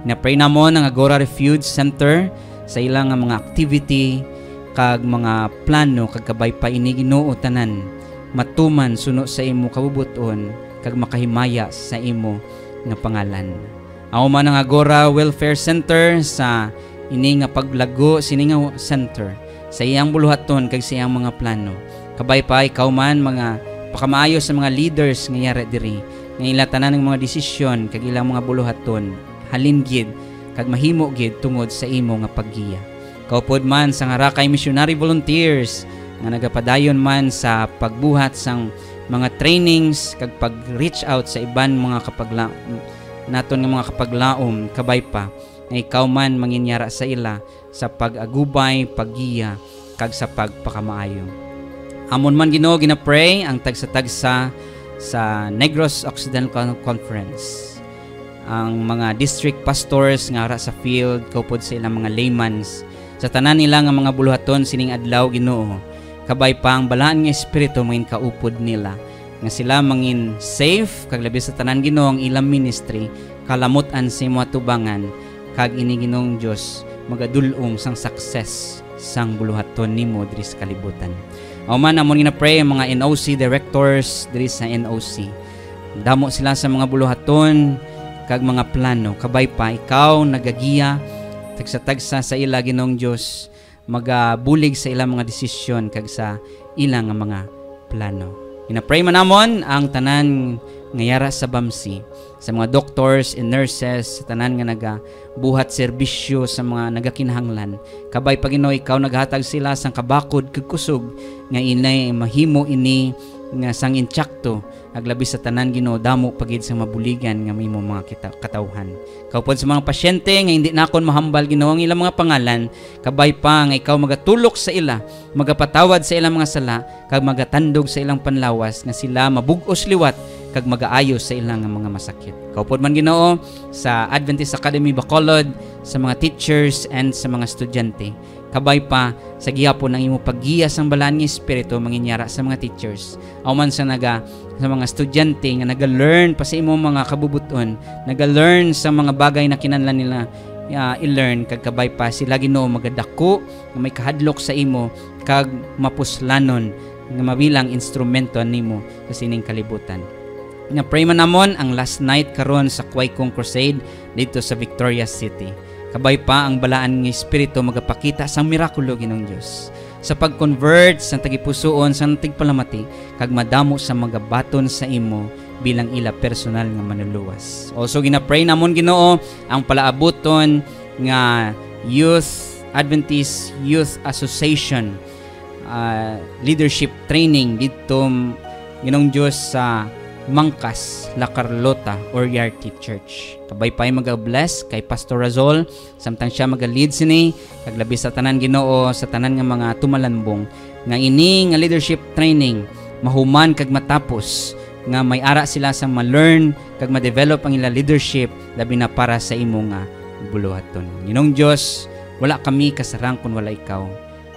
Na-pray namon ang Agora Refuge Center sa ilang mga activity kag mga plano kag kabay pa ini Ginoo tanan matuman suno sa imo kabubuton kag makahimaya sa imo nga pangalan. Amo man ang Agora Welfare Center sa ini nga paglago sini nga center sa iyang buluhaton kag sa iyang mga plano. Kabay pa ikaw man mga pakamaayo sa mga leaders nga yara diri nga ila tanan ng mga desisyon kag ilang mga buluhaton halin gid kag mahimo gid tungod sa imo nga paggiya. Kaupod man sa Harakay Missionary Volunteers nga nagapadayon man sa pagbuhat sang mga trainings kag pag-reach out sa iban mga naton nga mga kapaglaom kabay pa nga ikaw man manginyara sa ila sa pag-agubay, paggiya kag sa pagpakamaayo. Amon man Ginoo ginapray ang tagsa-tagsa sa Negros Occidental Conference. Ang mga district pastors nga ara sa field kaupod sa ilang mga laymans sa tanan nila nga mga buluhaton sining adlaw Ginoo. Kabay pa ang balaan nga espiritu mangin kaupod nila nga sila mangin safe kag labi sa tanan Ginoo ang ilang ministry kalamutan sa imo atubangan kag ini Ginoong Dios magadulong sang success sang buluhaton nimo diri sa kalibutan. Aw man amon gina-pray ang mga NOC directors diri sa NOC. Damo sila sa mga buluhaton kag mga plano kabay pa ikaw nagagiya tagsa-tagsa sa ila Ginoong Dios magabulig sa ilang mga desisyon kag sa ilang mga plano. Ina-pray man namon ang tanan nga yara sa BAMC, sa mga doctors and nurses, sa tanan nga nagabuhat serbisyo sa mga nagakinahanglan. Kabay pa Ginoo ikaw naghatag sila sang kabakod kag kusog nga inay mahimo ini nga sang intsakto aglabi sa tanan Ginoo damo pagid sa mabuligan nga may mga katawhan. Kaupod sa mga pasyente nga hindi nakon mahambal Ginoo ang ilang mga pangalan, kabay pa nga ikaw magatulok sa ila, magapatawad sa ilang mga sala, kag magatandog sa ilang panlawas nga sila mabug-os liwat kag magaayos sa ilang mga masakit. Kaupod man Ginoo sa Adventist Academy Bacolod, sa mga teachers and sa mga estudyante. Kabay pa sa gihapon ang imo paggiya sang balaan nga espiritu manginyara sa mga teachers. Aw man sa mga estudyante nga naga-learn pa sa imo mga kabubuton, naga-learn sa mga bagay na kinahanglan nila i-learn, kag kabay pa sila Ginoo magadako nga may kahadlok sa imo kag mapuslanon nga mabilang instrumento nimo sa sining kalibutan. Nga pray man namon ang last night karon sa Quaykong Crusade dito sa Victoria City. Kabay pa ang balaan nga espiritu magapakita sang mirakulo Ginoong Dios sa pag-convert sa tagipusoon sa tigpalamati kag madamo sa magabaton sa imo bilang ila personal nga manuluwas. Also gina-pray namon Ginoo ang palaabuton nga Adventist Youth Association leadership training dito Ginoong Dios sa Mangkas, La Carlota, Oriarty Church. Kabay pa mag-bless kay Pastor Razol, samtang siya mag-lead sini, kag labi sa tanan Ginoo, sa tanan nga mga tumalambong, nga ini nga leadership training, mahuman kag matapos, nga may ara sila sa ma-learn, kag ma-develop ang ila leadership, labi na para sa imo nga buluhaton. Ginong Diyos, wala kami kasarang kung wala ikaw.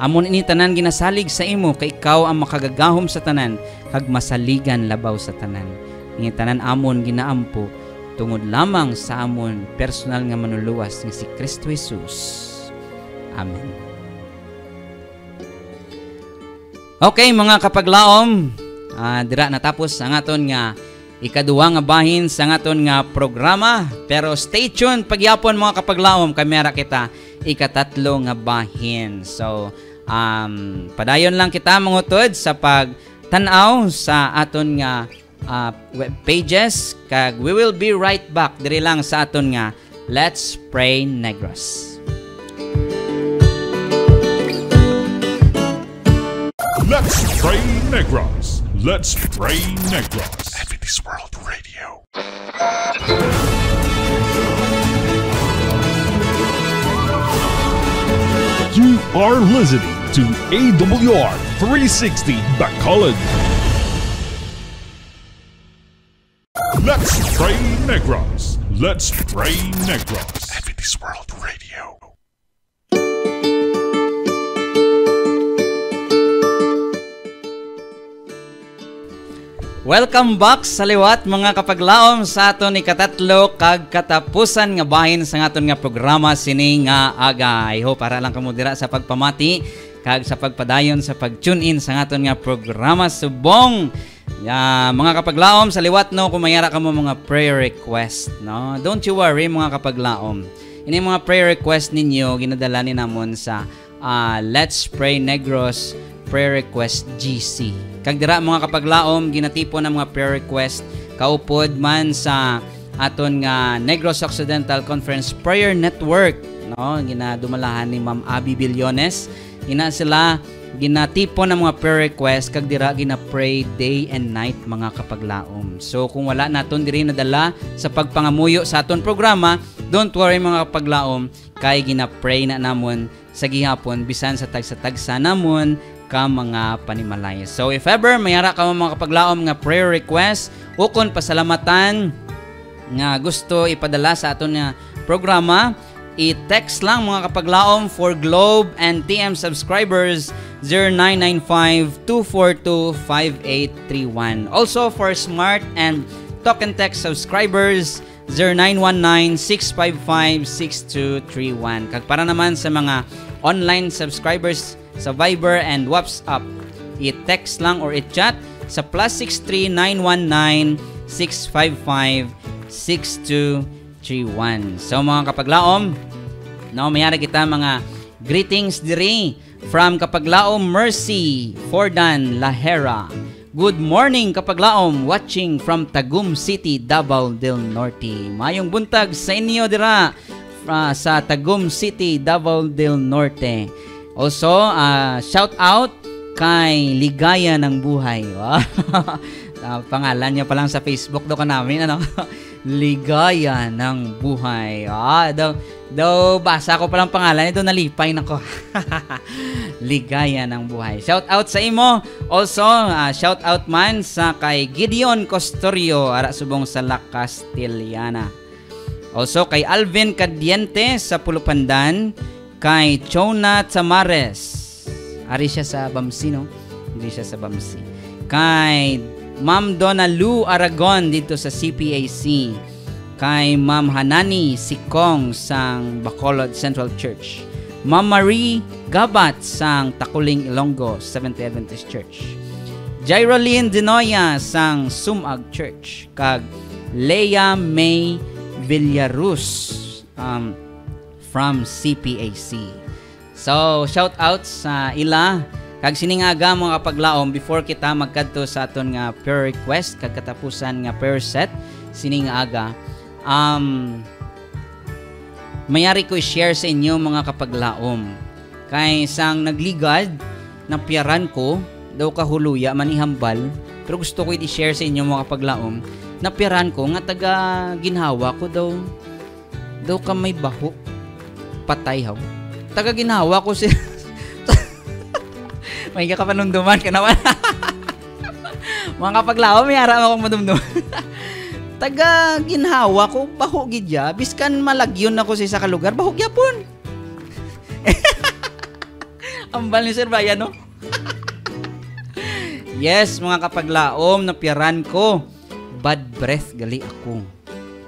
Amon ini tanan ginasalig sa imo, kay ikaw ang makagagahom sa tanan, kag masaligan labaw sa tanan. Ini tanan amon ginaampo tungod lamang sa amon personal nga manuluwas nga si Kristo Jesus. Amen. Okay mga kapaglaom, dira natapos ang aton nga ikaduwa nga bahin sa aton nga programa, pero stay tuned pagyapon mga kapaglaom, kamera kita ikatatlo nga bahin. So padayon lang kita mangutod sa pagtanaw sa aton nga web pages, kag we will be right back diri lang sa aton nga Let's Pray Negros. Let's Pray Negros. Let's Pray Negros. Adventist World Radio. You are listening to AWR 360 Bacolod. Let's Pray Negros. Let's Pray Negros. Adventist World Radio. Welcome back sa liwat mga kapaglaom sa aton ikatatlo kag katapusan nga bahin sa aton nga programa sini nga aga. I hope para lang kamo dira sa pagpamati kag sa pagpadayon sa pag-tune in sa aton nga programa subong. Mga kapaglaom sa liwat no, kung mayara kamo mga prayer request no. Don't you worry mga kapaglaom. Ini mga prayer request ninyo ginadala ni namon sa Let's Pray Negros Prayer Request GC. Kag dira mga kapaglaom ginatipon ang mga prayer request kaupod man sa aton nga Negros Occidental Conference Prayer Network no, ginadumalahan ni Ma'am Abby Billones. Ina sila ginatipon ang mga prayer request kag dira gina-pray day and night mga kapaglaom. So kung wala naton diri nadala sa pagpangamuyo sa aton programa, don't worry mga kapaglaom, kay gina-pray na namon sa gihapon bisan sa tagsa-tagsa namon ka mga panimalay. So if ever mayara ka mga kapaglaom nga prayer request ukon pasalamatan nga gusto ipadala sa aton nga programa, i-text lang mga kapaglaom for Globe and TM subscribers 0995-242-5831. Also for Smart and Talk and Text subscribers 0919-655-6231. Kag para naman sa mga online subscribers sa Viber and WhatsApp, i-text lang or i-chat sa +63 919 655 6231. So mga kapaglaom, no, mayara kita mga greetings diri from Kapaglaom Mercy Fordan Lahera. Good morning kapaglaom, watching from Tagum City, Davao del Norte. Mayong buntag sa inyo dira sa Tagum City, Davao del Norte. Also, shout out kay Ligaya ng Buhay. Pangalan niya pa lang sa Facebook do ka namin, ano? Ligaya ng Buhay. Daw basa ko pa lang pangalan ito, nalipay nako. Ligaya ng Buhay. Shout out sa imo. Also, shout out man sa kay Gideon Costorio, ara subong sa La Castellana. Also kay Alvin Cadiente sa Pulupandan, Kay Chona Tamares. Ari siya sa Bamsi, no? Hindi siya sa Bamsi. Kay Ma'am Donna Lu Aragon dito sa CPAC. Kay Ma'am Hanani Sikong sang Bacolod Central Church. Ma'am Marie Gabat sang Takuling Ilonggo Seventh-day Adventist Church. Jairolyn Dinoya sang Sumag Church. Kag Leia May Villarus from CPAC. So, shout out sa ila. Kag siningaga mga kapaglaom, before kita magkadto sa aton nga prayer request, kag katapusan nga prayer set, siningaga, mayari ko i-share sa inyo mga kapaglaom. Kay sang nagligad, napiyaran ko, daw kahuluya, manihambal, pero gusto ko i-share sa inyo mga kapaglaom, napiyaran ko, nga taga ginhawa ko daw ka may baho, patay haw. Taga ginhawa ko si may kapanumduman ka naman. Mga kapaglaom, may ara akong madumduman. Taga ginhawa ko, baho gidya. Biskan malagyon ako sa isa ka lugar, baho gyapon. Ambal ni Sir Bayan, no? Yes, mga kapaglaom, napiyaran ko. Bad breath, gali ako.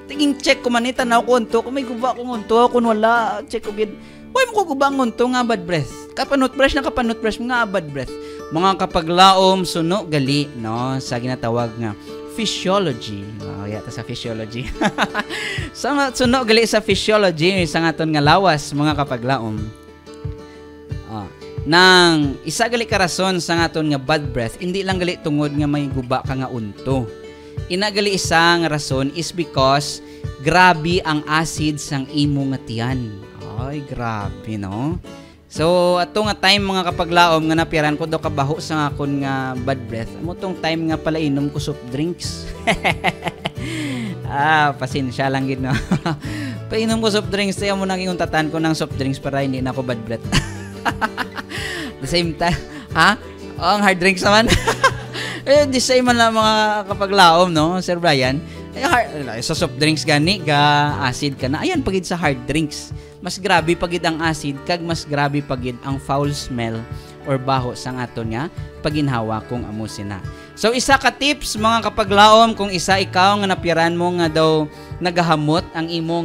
Tingin check ko man, tanaw ko unto. Kung may guba akong unto, kung wala, check ko gid. Huwag mo ko gubang unto nga bad breath. Kapanot brush nga bad breath. Mga kapaglaom, suno gali, no? Sa ginatawag nga physiology. Yata sa physiology. Suno gali sa physiology, sa ngaton nga lawas, mga kapaglaom. Nang isa gali ka rason sa ngaton nga bad breath, hindi lang gali tungod nga may guba ka nga unto. Inagali isa nga rason is because grabe ang acid sang imo nga tiyan. Ay, grabe, no? So, ato nga time mga kapaglaom nga napiyaran ko daw kabaho sa akon nga bad breath. Amo tong time nga pala inom ko soft drinks. Pasensya lang gid, no? Painom ko soft drinks, tayo mo nang iuntatan ko ng soft drinks para hindi na ako bad breath. The same time, ang hard drinks naman. The same man lang mga kapaglaom, no, Sir Brian? Sa soft drinks gani, ga acid ka na. Ayan, pagid sa hard drinks. Mas grabe pagid ang acid, kag mas grabe pagid ang foul smell or baho sang aton nga paginhawa kung amusina. So, isa ka tips, mga kapaglaom, kung isa ikaw nga napiyaran mo nga daw nagahamot ang imo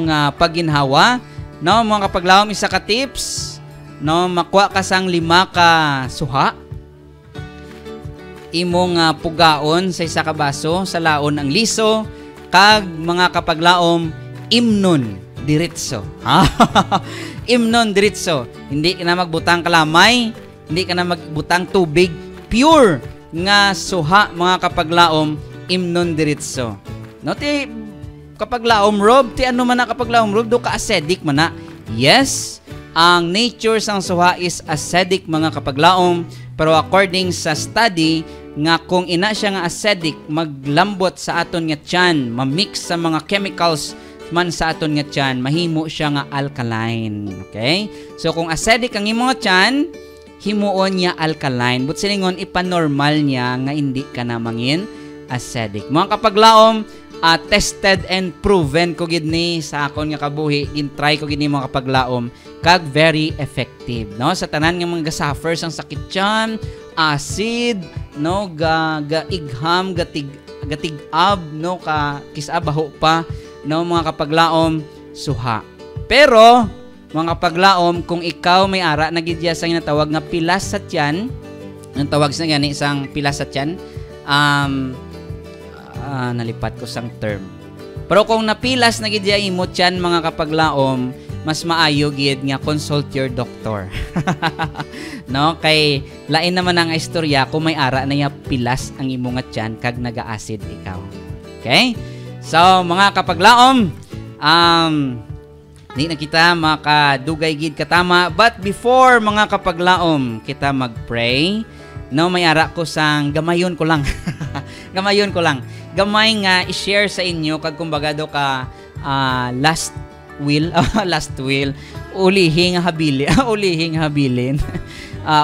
nga paginhawa, no, mga kapaglaom, isa ka tips, no, makuha ka sang 5 ka suha, imong pugaon sa isa ka baso, sa laon ang liso, kag mga kapaglaom, imnon diretso. Imnon diretso. Hindi ka na magbutang kalamay, hindi ka na magbutang tubig, pure nga suha, mga kapaglaom, imnon diretso. No, ti kapaglaom Rob, ti ano man na kapaglaom Rob, do ka acidic man na. Yes, ang nature sang suha is acidic, mga kapaglaom, pero according sa study nga kung ina siya nga acidic, maglambot sa aton nga tiyan, mamix sa mga chemicals man sa aton nga tiyan, mahimo siya nga alkaline. Okay? So kung acidic ang imo nga tiyan, himuon niya alkaline. But siningon ipanormal niya nga hindi ka na mangin acidic. Mga kapaglaom, tested and proven ko gid ni sa akon nga kabuhi, in-try ko gid ni mga kapaglaom, kag very effective, no? Sa tanan nga mga suffer sang sakit tiyan, acid, no, igham, gatig-ab, no, kisabaho pa, no, mga kapaglaom, suha. Pero mga kapaglaom, kung ikaw may ara na gidya sa ginatawag nga pilas sa tiyan, ang tawag sa gani isang pilas sa tiyan, nalipat ko sang term. Pero kung napilas na gidya imo tiyan, mga kapaglaom, mas maayo gid nga consult your doctor. No, kay lain naman ang istorya kung may ara na ya pilas ang imo nga tiyan kag naga-acid ikaw. Okay? So, mga kapaglaom, di na kita makadugay gid katama, but before, mga kapaglaom, kita mag-pray. No, may ara ko sang gamayon ko lang. Gamayon ko lang. Gamay nga i-share sa inyo kag kumbaga do ka last will, ulihing habilin.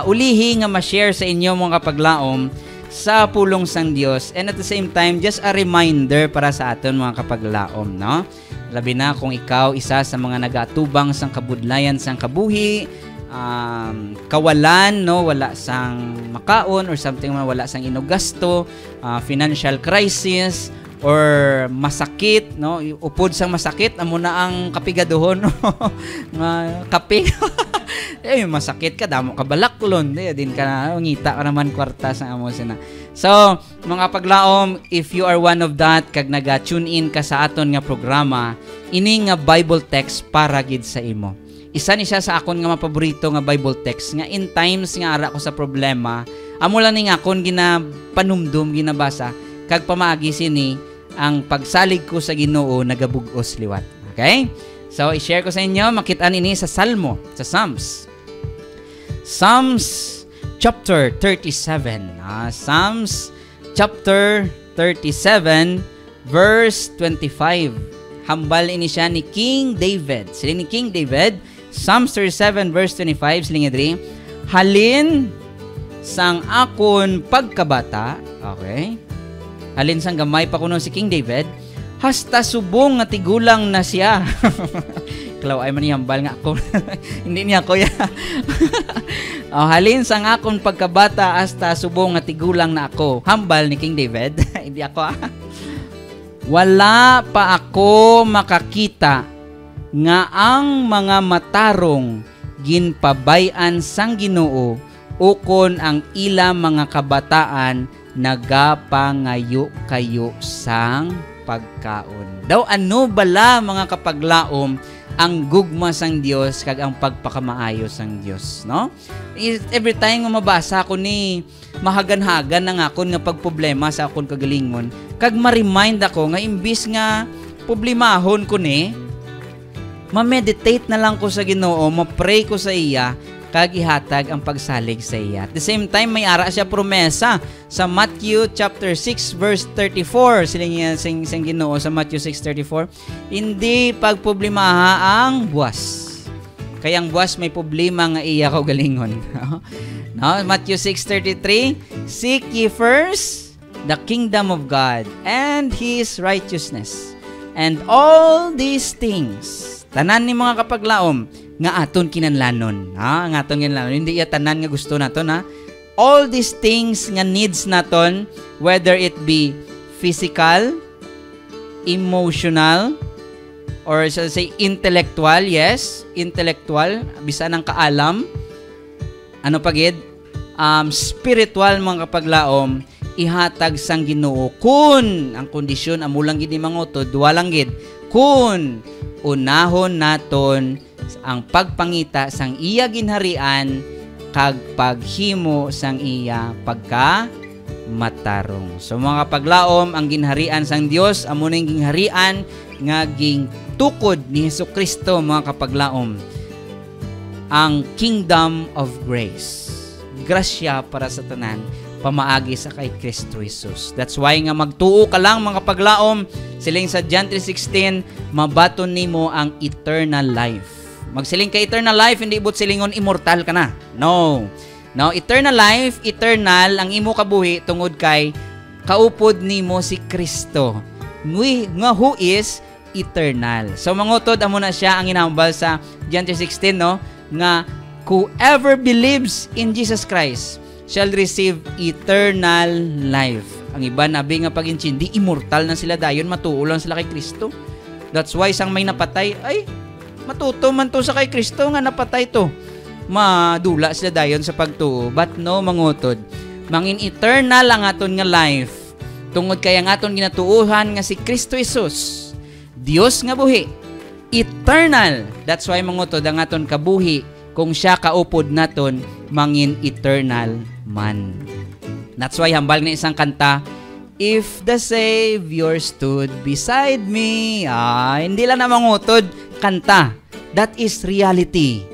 Ulihing nga ma-share sa inyo, mga kapaglaom, sa pulong sang Dios, and at the same time just a reminder para sa aton, mga kapaglaom, no? labi na kung ikaw isa sa mga nagatubang sang kabudlayan sang kabuhi, kawalan, no, wala sang makaon or something, wala sang inugasto, financial crisis, or masakit, no, upod sang masakit, amo na ang kapigadohon, nga kape. Masakit ka, damo ka balaklon, din ka ngita ka naman kwarta sa amo sina. So, mga paglaom, if you are one of that, kag naga-tune in ka sa aton nga programa, ini nga Bible text para gid sa imo. Isa ni siya sa akon nga mapaborito nga Bible text nga in times nga ara ko sa problema, amo lang ning akon ginapanumdum, ginabasa, kag pamaagi sini ang pagsalig ko sa Ginoo nagabug-os liwat. Okay? So, i-share ko sa inyo, makitaan ini sa Salmo, sa Psalms chapter 37. Psalms chapter 37 verse 25. Hambal ini siya ni King David. Sila ni King David, Psalms 37 verse 25, sila nga diri, halin sang akon pagkabata, okay? Halin sang gamay pa kuno si King David, hasta subong nga tigulang na siya. Klaw ay man ni hambal nga ako. Hindi niya ako ya. Halin sang akon pagkabata hasta subong nga tigulang na ako. Hambal ni King David. Hindi ako. Wala pa ako makakita nga ang mga matarong ginpabayan sang Ginoo ukon ang ila mga kabataan nagapangayo kayo sang pagkaon. Daw ano bala mga kapaglaom ang gugma sang Dios kag ang pagpakamaayo sang Dios, no? Every time nga mabasa ko ni mahagan-hagan na nga akon nga pagproblema sa akon kagalingon, kag ma-remind ako nga imbis nga problemahon ko ni, ma-meditate na lang ko sa Ginoo, ma-pray ko sa iya, kag ihatag ang pagsalig sa iya. At the same time, may ara siya promesa sa Matthew chapter 6 verse 34. Sila niya sing Ginoo sa Matthew 6:34. Hindi pagproblemaha ang buwas. Kaya ang buwas may problema nga iya ko galingon. No? Matthew 6:33, seek ye first the kingdom of God and His righteousness, and all these things, tanan ni mga kapaglaom, nga aton kinanlanon. Nga aton kinanlanon. Hindi iya tanan nga gusto naton, ha? All these things nga needs naton, whether it be physical, emotional, or say intellectual, yes, intellectual, bisan ang kaalam, ano pagid, spiritual mga kapaglaom, ihatag sang Ginoo kun ang kondisyon amo lang gid ni mangutod, walang gid kun unahon naton ang pagpangita sang iya ginharian kag paghimo sang iya pagka-matarong. So mga kapaglaom, ang ginharian sang Dios amo ning ginharian nga gingtukod ni Hesukristo mga kapaglaom. Ang kingdom of grace. Grasya para sa tanan pamaagi sa kay Kristo Jesus. That's why nga magtuo ka lang mga kapaglaom, siling sa John 3:16, mabaton nimo ang eternal life. Magsiling ka eternal life, hindi ibut silingon immortal ka na. No. No, eternal life, eternal ang imo kabuhi tungod kay kaupod nimo si Kristo. Nga who is eternal. So mangutod amo na siya ang inambal sa John 3:16, no, nga whoever believes in Jesus Christ shall receive eternal life. Ang iba nabi nga pag-insin, di immortal na sila dayon, matuo lang sila kay Kristo. That's why sang may napatay, ay matuto man to sa kay Kristo nga napatay to. Madula sila dayon sa pagtuo. But no, mangutod. Mangin eternal ang aton nga life. Tungod kay ang aton ginatuuhan nga si Kristo Jesus. Dios nga buhi. Eternal. That's why mangutod ang aton kabuhi kung siya kaupod naton mangin eternal man. That's why hambal ni isang kanta, if the Savior stood beside me. Hindi lang na mangutod kanta. That is reality.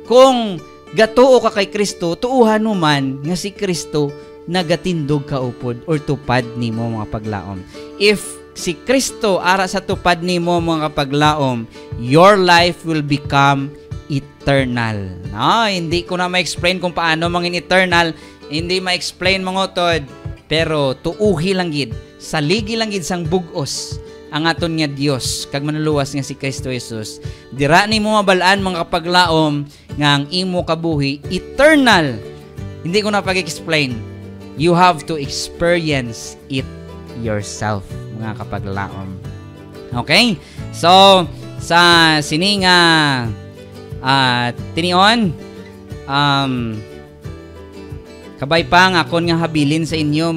Kung gatuo ka kay Kristo, tuuhan mo man nga si Kristo nagatindog ka upod or tupad nimo mga paglaom. If si Kristo ara sa tupad nimo mga paglaom, your life will become eternal. No, hindi ko na ma-explain kung paano mangin eternal, hindi ma-explain mangutod, pero tuuhi lang gid, saligi lang gid sang bugos ang aton nga Dios kag manuluwas nga si Kristo Jesus. Dira nimo mabalaan mga kapaglaom nga ang imo kabuhi eternal. Hindi ko na pag-explain. You have to experience it yourself, mga kapaglaom. Okay? So, sa sininga tinion, kabay pa nga akon nga habilin sa inyo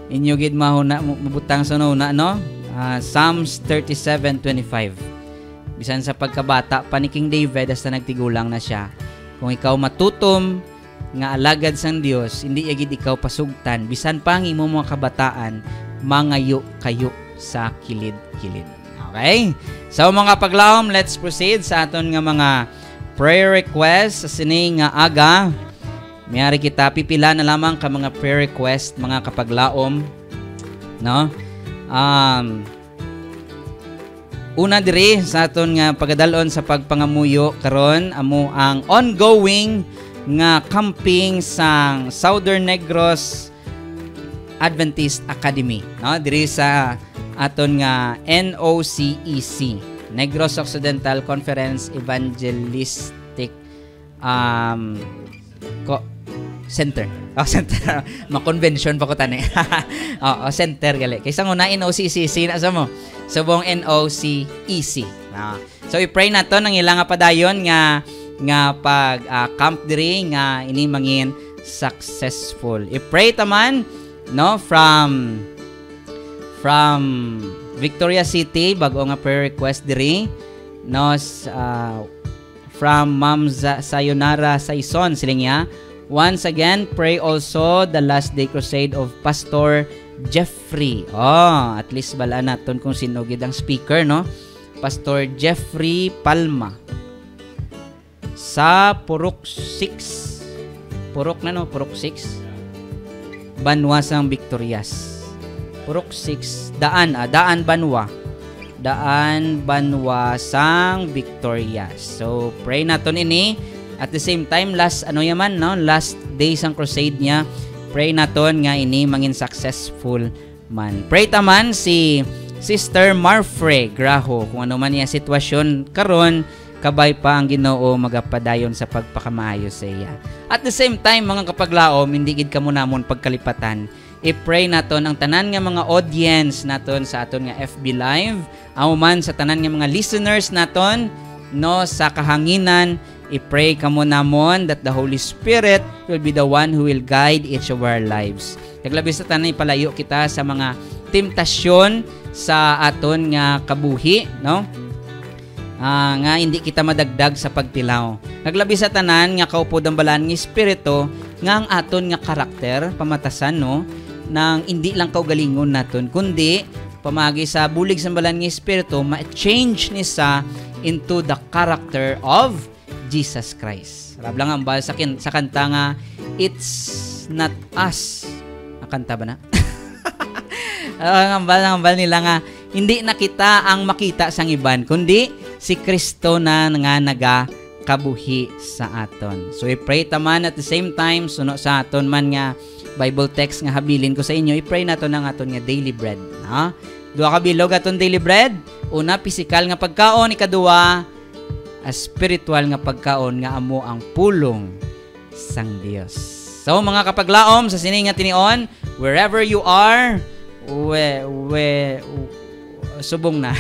inyo gid mahuna mabutang sa una, no? Psalms 37:25. Bisan sa pagkabata pa ni King David hasta nagtigulang na siya. Kung ikaw matutom nga alagad sang Dios, hindi agid ikaw pasugtan. Bisan pa ang imo mga kabataan, mangayo kayo sa kilid-kilid. Okay? So mga paglaom, let's proceed sa aton nga mga prayer requests sa sining nga aga. Mayari kita pipila na lamang ka mga prayer request mga kapaglaom, no? Una diri sa aton nga pagadalon sa pagpangamuyo karon amo ang ongoing nga camping sang Southern Negros Adventist Academy, no? Diri sa aton nga NOCEC, Negros Occidental Conference Evangelistic Center. Center. Ma-convention pa ko tani. Center gali. Kaysa nguna NOCEC na sa mo. Subong NOCEC. So i-pray nato nang ilang padayon nga pag camp diri nga ini mangin successful. I-pray taman, no, from Victoria City bago nga prayer request diri, no, from Ma'am Sayonara Saison siling once again pray also the last day crusade of Pastor Jeffrey. At least balaan naton kung sino gid ang speaker, no? Pastor Jeffrey Palma sa Purok 6 Banwa sang Victorias. Purok 6 Daan Banwa sang Victorias. So pray naton ini at the same time last last day sang crusade niya. Pray naton nga ini mangin successful man. Pray taman si Sister Marfre Graho kung ano man niya sitwasyon karon, kabay pa ang Ginoo magapadayon sa pagpakamaayo sa iya. At the same time mga kapaglaom, hindi gid kamo namon pagkalipatan. I-pray naton ang tanan nga mga audience naton sa aton nga FB Live, amo man sa tanan nga mga listeners naton, no, sa kahanginan. I-pray kamo namon that the Holy Spirit will be the one who will guide each of our lives. Kaglabi sa tanan ipalayo kita sa mga temptasyon sa aton nga kabuhi, no? Nga hindi kita madagdag sa pagtilaw. Naglabi sa tanan nga kaupod ang balaan ng Espiritu nga ang aton nga karakter pamatasan, no, nang hindi lang kaugalingon naton kundi pamagi sa bulig sa balaan ng Espiritu ma-change ni sa into the character of Jesus Christ. Rablang ang bal sa kanta nga It's Not Us. Kanta ba na? Ang bal nila nga hindi na kita ang makita sang iban kundi si Kristo na nga nagakabuhi sa aton. So i-pray taman at the same time suno sa aton man nga Bible text nga habilin ko sa inyo, i-pray naton ang aton nga daily bread, ha? Duha ka bilog aton daily bread. Una, physical nga pagkaon, ikaduha spiritual nga pagkaon nga amo ang pulong sang Dios. So mga kapaglaom sa sining nga tinion, wherever you are, subong na.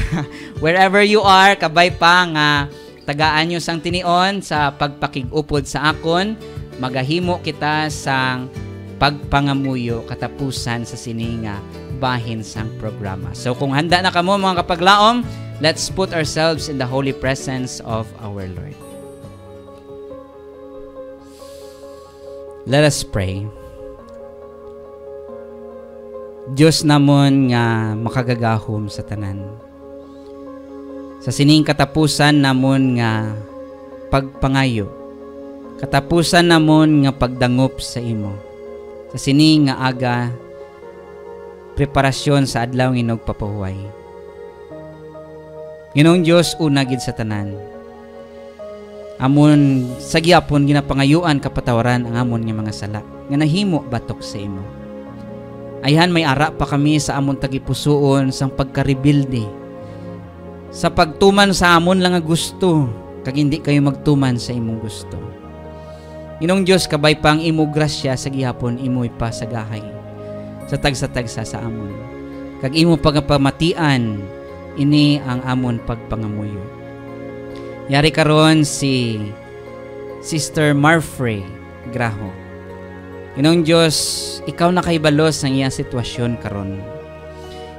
Wherever you are, kabay pa nga tagaan nyo sang tinion sa pagpakig-upod sa akon, magahimo kita sang pagpangamuyo katapusan sa sininga bahin sang programa. So kung handa na kamo mga kapaglaom, let's put ourselves in the holy presence of our Lord. Let us pray. Diyos namon nga makagagahom sa tanan. Sa sining katapusan namon nga pagpangayo. Katapusan namon nga pagdangop sa imo. Sa sining nga aga preparasyon sa adlaw ng papahuway. Ginoong Diyos, una gid sa tanan. Amon sa gihapon ginapangayuan kapatawaran ang amon nga mga sala nga nahimo batok sa imo. Ayhan may ara pa kami sa amon tagipusoon sang pagkarebilde. Sa pagtuman sa amon lang nga gusto, kag hindi kayo magtuman sa imong gusto. Ginong Dios kabay pang imo grasya sa gihapon imo ipasagahay sa tagsa-tagsa sa amon. Kag imo pagpamatian ini ang amon pagpangamuyo. Yari karon si Sister Marfrey Graho. Ginong Dios, ikaw nakaibalos ang iyang sitwasyon karon.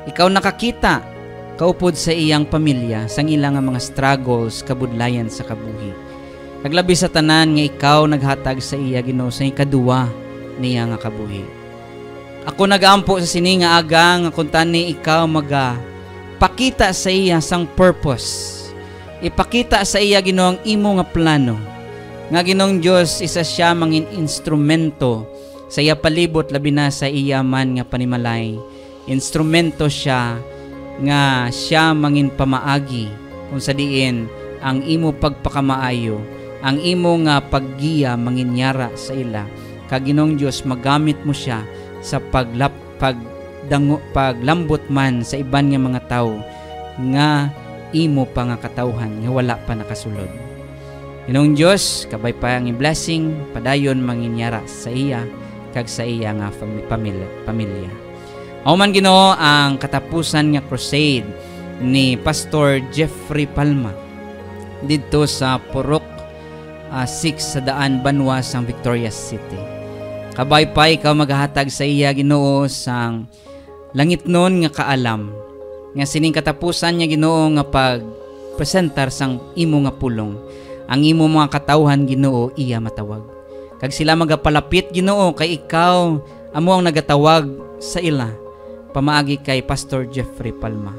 Ikaw nakakita kaupod sa iyang pamilya sang ilang mga struggles kabudlayan sa kabuhi. Naglabi sa tanan nga ikaw naghatag sa iya Ginoo sa ikaduwa niya nga kabuhi. Ako nagampo sa sini nga aga nga kung tani ikaw pakita sa iya sang purpose. Ipakita sa iya Ginoo ang imo nga plano. Nga Ginoong Dios isa siya mangin instrumento sa iya palibot labi na sa iya man nga panimalay. Instrumento siya nga siya mangin pamaagi kung sa diin ang imo pagpakamaayo, ang imo nga paggiya manginyara sa ila. Kag Ginoong Dios magamit mo siya sa paglambot man sa iban nga mga tao nga imo pa nga katawhan nga wala pa nakasulod. Ginoong Dios, kabay pa ang blessing padayon manginyara sa iya kag sa iya nga pamilya. Auman Ginoo ang katapusan nga crusade ni Pastor Jeffrey Palma didto sa Purok 6 sa Daan Banwa sang Victorias City. Kabay pa ikaw maghatag sa iya Ginoo sang langitnon nga kaalam nga sining katapusan niya Ginoo nga pagpresentar sang imo nga pulong. Ang imo mga katawhan Ginoo iya matawag. Kag sila magapalapit Ginoo kay ikaw amo ang nagatawag sa ila pamaagi kay Pastor Jeffrey Palma.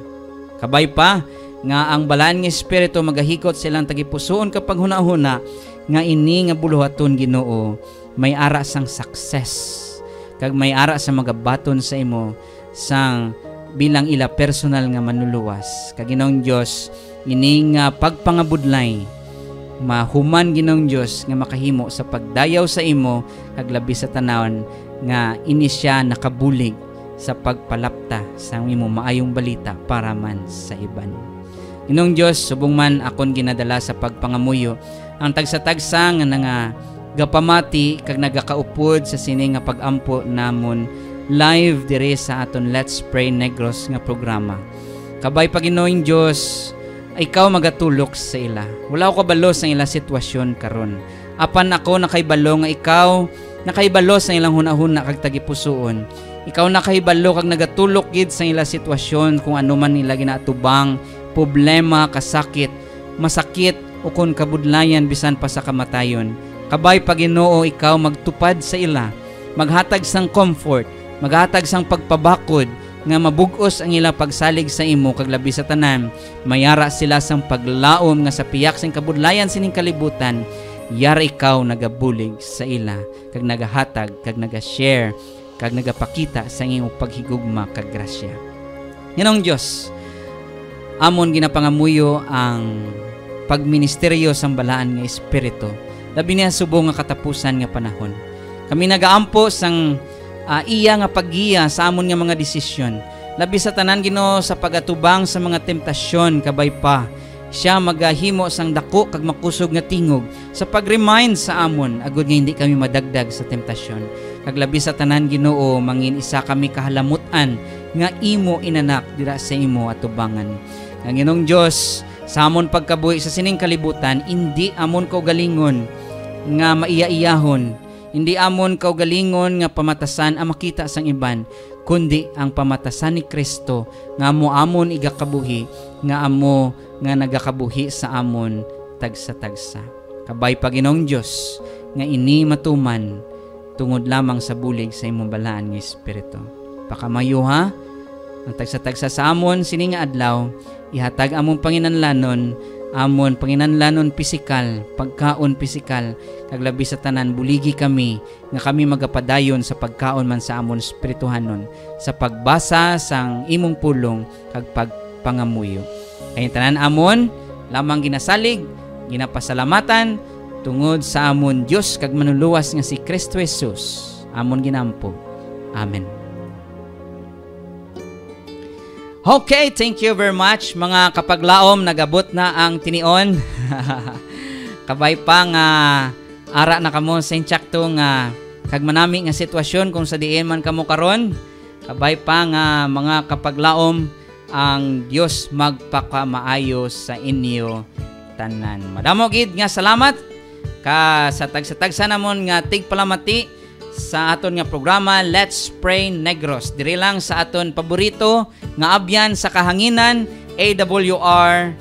Kabay pa nga ang balaan nga espiritu magahikot silang tagipusoon kapag hunahuna nga ini nga buluhaton Ginoo may ara sang success kag may ara sa magabaton sa imo sang bilang ila personal nga manluluwas. Kag Ginoong Dios ini nga pagpangabudlay mahuman Ginoong Dios nga makahimo sa pagdayaw sa imo kag labi sa tanawon nga ini siya nakabulig sa pagpalapta sa imo maayong balita para man sa iban. Ginoong Dios, subong man akon ginadala sa pagpangamuyo ang tagsa-tagsa nga gapamati kag nagakaupod sa sini nga pagampo namon live dire sa aton Let's Pray Negros nga programa. Kabay pa Ginoong Dios, ikaw magatulok sa ila. Wala ko kabalo sa ila sitwasyon karon. Apan ako nakaibalo nga ikaw nakaibalo sa ilang hunahuna kag tagipusoon. Ikaw nakaibalo kag nagatulok gid sa ila sitwasyon kung ano man nila ginaatubang, problema, kasakit, masakit o kun kabudlayan bisan pa sa kamatayon. Kabay pa Ginoo, ikaw magtupad sa ila, maghatag sang comfort, maghatag sang pagpabakod nga mabugos ang ila pagsalig sa imo kag labi sa tanan mayara sila sang paglaom nga sa piyak sing kabudlayan sining kalibutan. Yara ikaw nagabulig sa ila kag nagahatag kag naga-share kag nagapakita sa imong paghigugma kag grasya. Ginoong Dios, amon ginapangamuyo ang pagministeryo sang balaan nga espiritu labi niya subong nga katapusan nga panahon. Kami nagaampo sang iya nga paggiya sa amon nga mga desisyon. Labi sa tanan Ginoo sa pagatubang sa mga temptasyon kabay pa siya magahimo sang dako kag makusog nga tingog sa pag-remind sa amon agud nga hindi kami madagdag sa temptasyon. Kag labi sa tanan Ginoo mangin isa kami kahalamutan nga imo inanak dira sa imo atubangan. Ang Ginoong Dios sa amon pagkabuhi sa sining kalibutan hindi amon kaugalingon nga maiya-iyahon, hindi amon kaugalingon nga pamatasan ang makita sang iban, kundi ang pamatasan ni Kristo nga amo amon igakabuhi, nga amo nga nagakabuhi sa amon tagsa-tagsa. Kabay pa Ginoong Dios nga ini matuman tungod lamang sa bulig sa imong balaan nga espiritu. Pakamayo ha ang tagsa-tagsa sa amon sining nga adlaw ihatag amon panginanlanon, amon panginanlanon pisikal, pagkaon pisikal, kag labi sa tanan buligi kami nga kami magapadayon sa pagkaon man sa amon espirituhanon sa pagbasa sang imong pulong kag pagpangamuyo. Kay tanan amon lamang ginasalig, ginapasalamatan tungod sa amon Dios kag manuluwas nga si Kristo Jesus. Amon ginampo. Amen. Okay, thank you very much mga kapaglaom, nagabot na ang tinion. Kabay pa nga ara na kamo sa insyakto nga kag manami nga sitwasyon kung sa diin man kamo karon. Kabay pa nga mga kapaglaom, ang Dios magpakamaayo sa inyo tanan. Madamo gid nga salamat ka sa tagsa-tagsa namon nga tigpalamati sa aton nga programa Let's Pray Negros. Diri lang sa aton paborito nga abyan sa kahanginan, AWR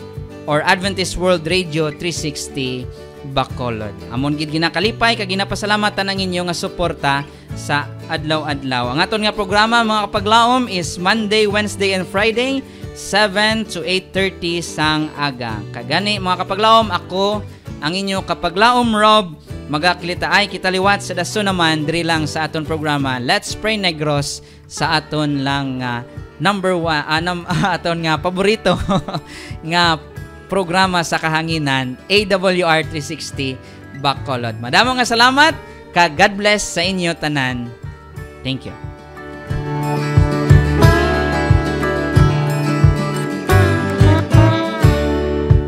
or Adventist World Radio 360 Bacolod. Amon gid ginakalipay kag ginapasalamatan ang inyo nga suporta sa adlaw-adlaw. Ang aton nga programa mga kapaglaom is Monday, Wednesday and Friday 7 to 8:30 sang aga. Kagani mga kapaglaom, ako ang inyo kapaglaom Rob, magakilita ay kitaliwat sa daso naman diri lang sa aton programa Let's Pray Negros sa aton lang number 1 aton nga paborito nga programa sa kahanginan, AWR 360 Bacolod. Madamo nga salamat, ka God bless sa inyo tanan. Thank you.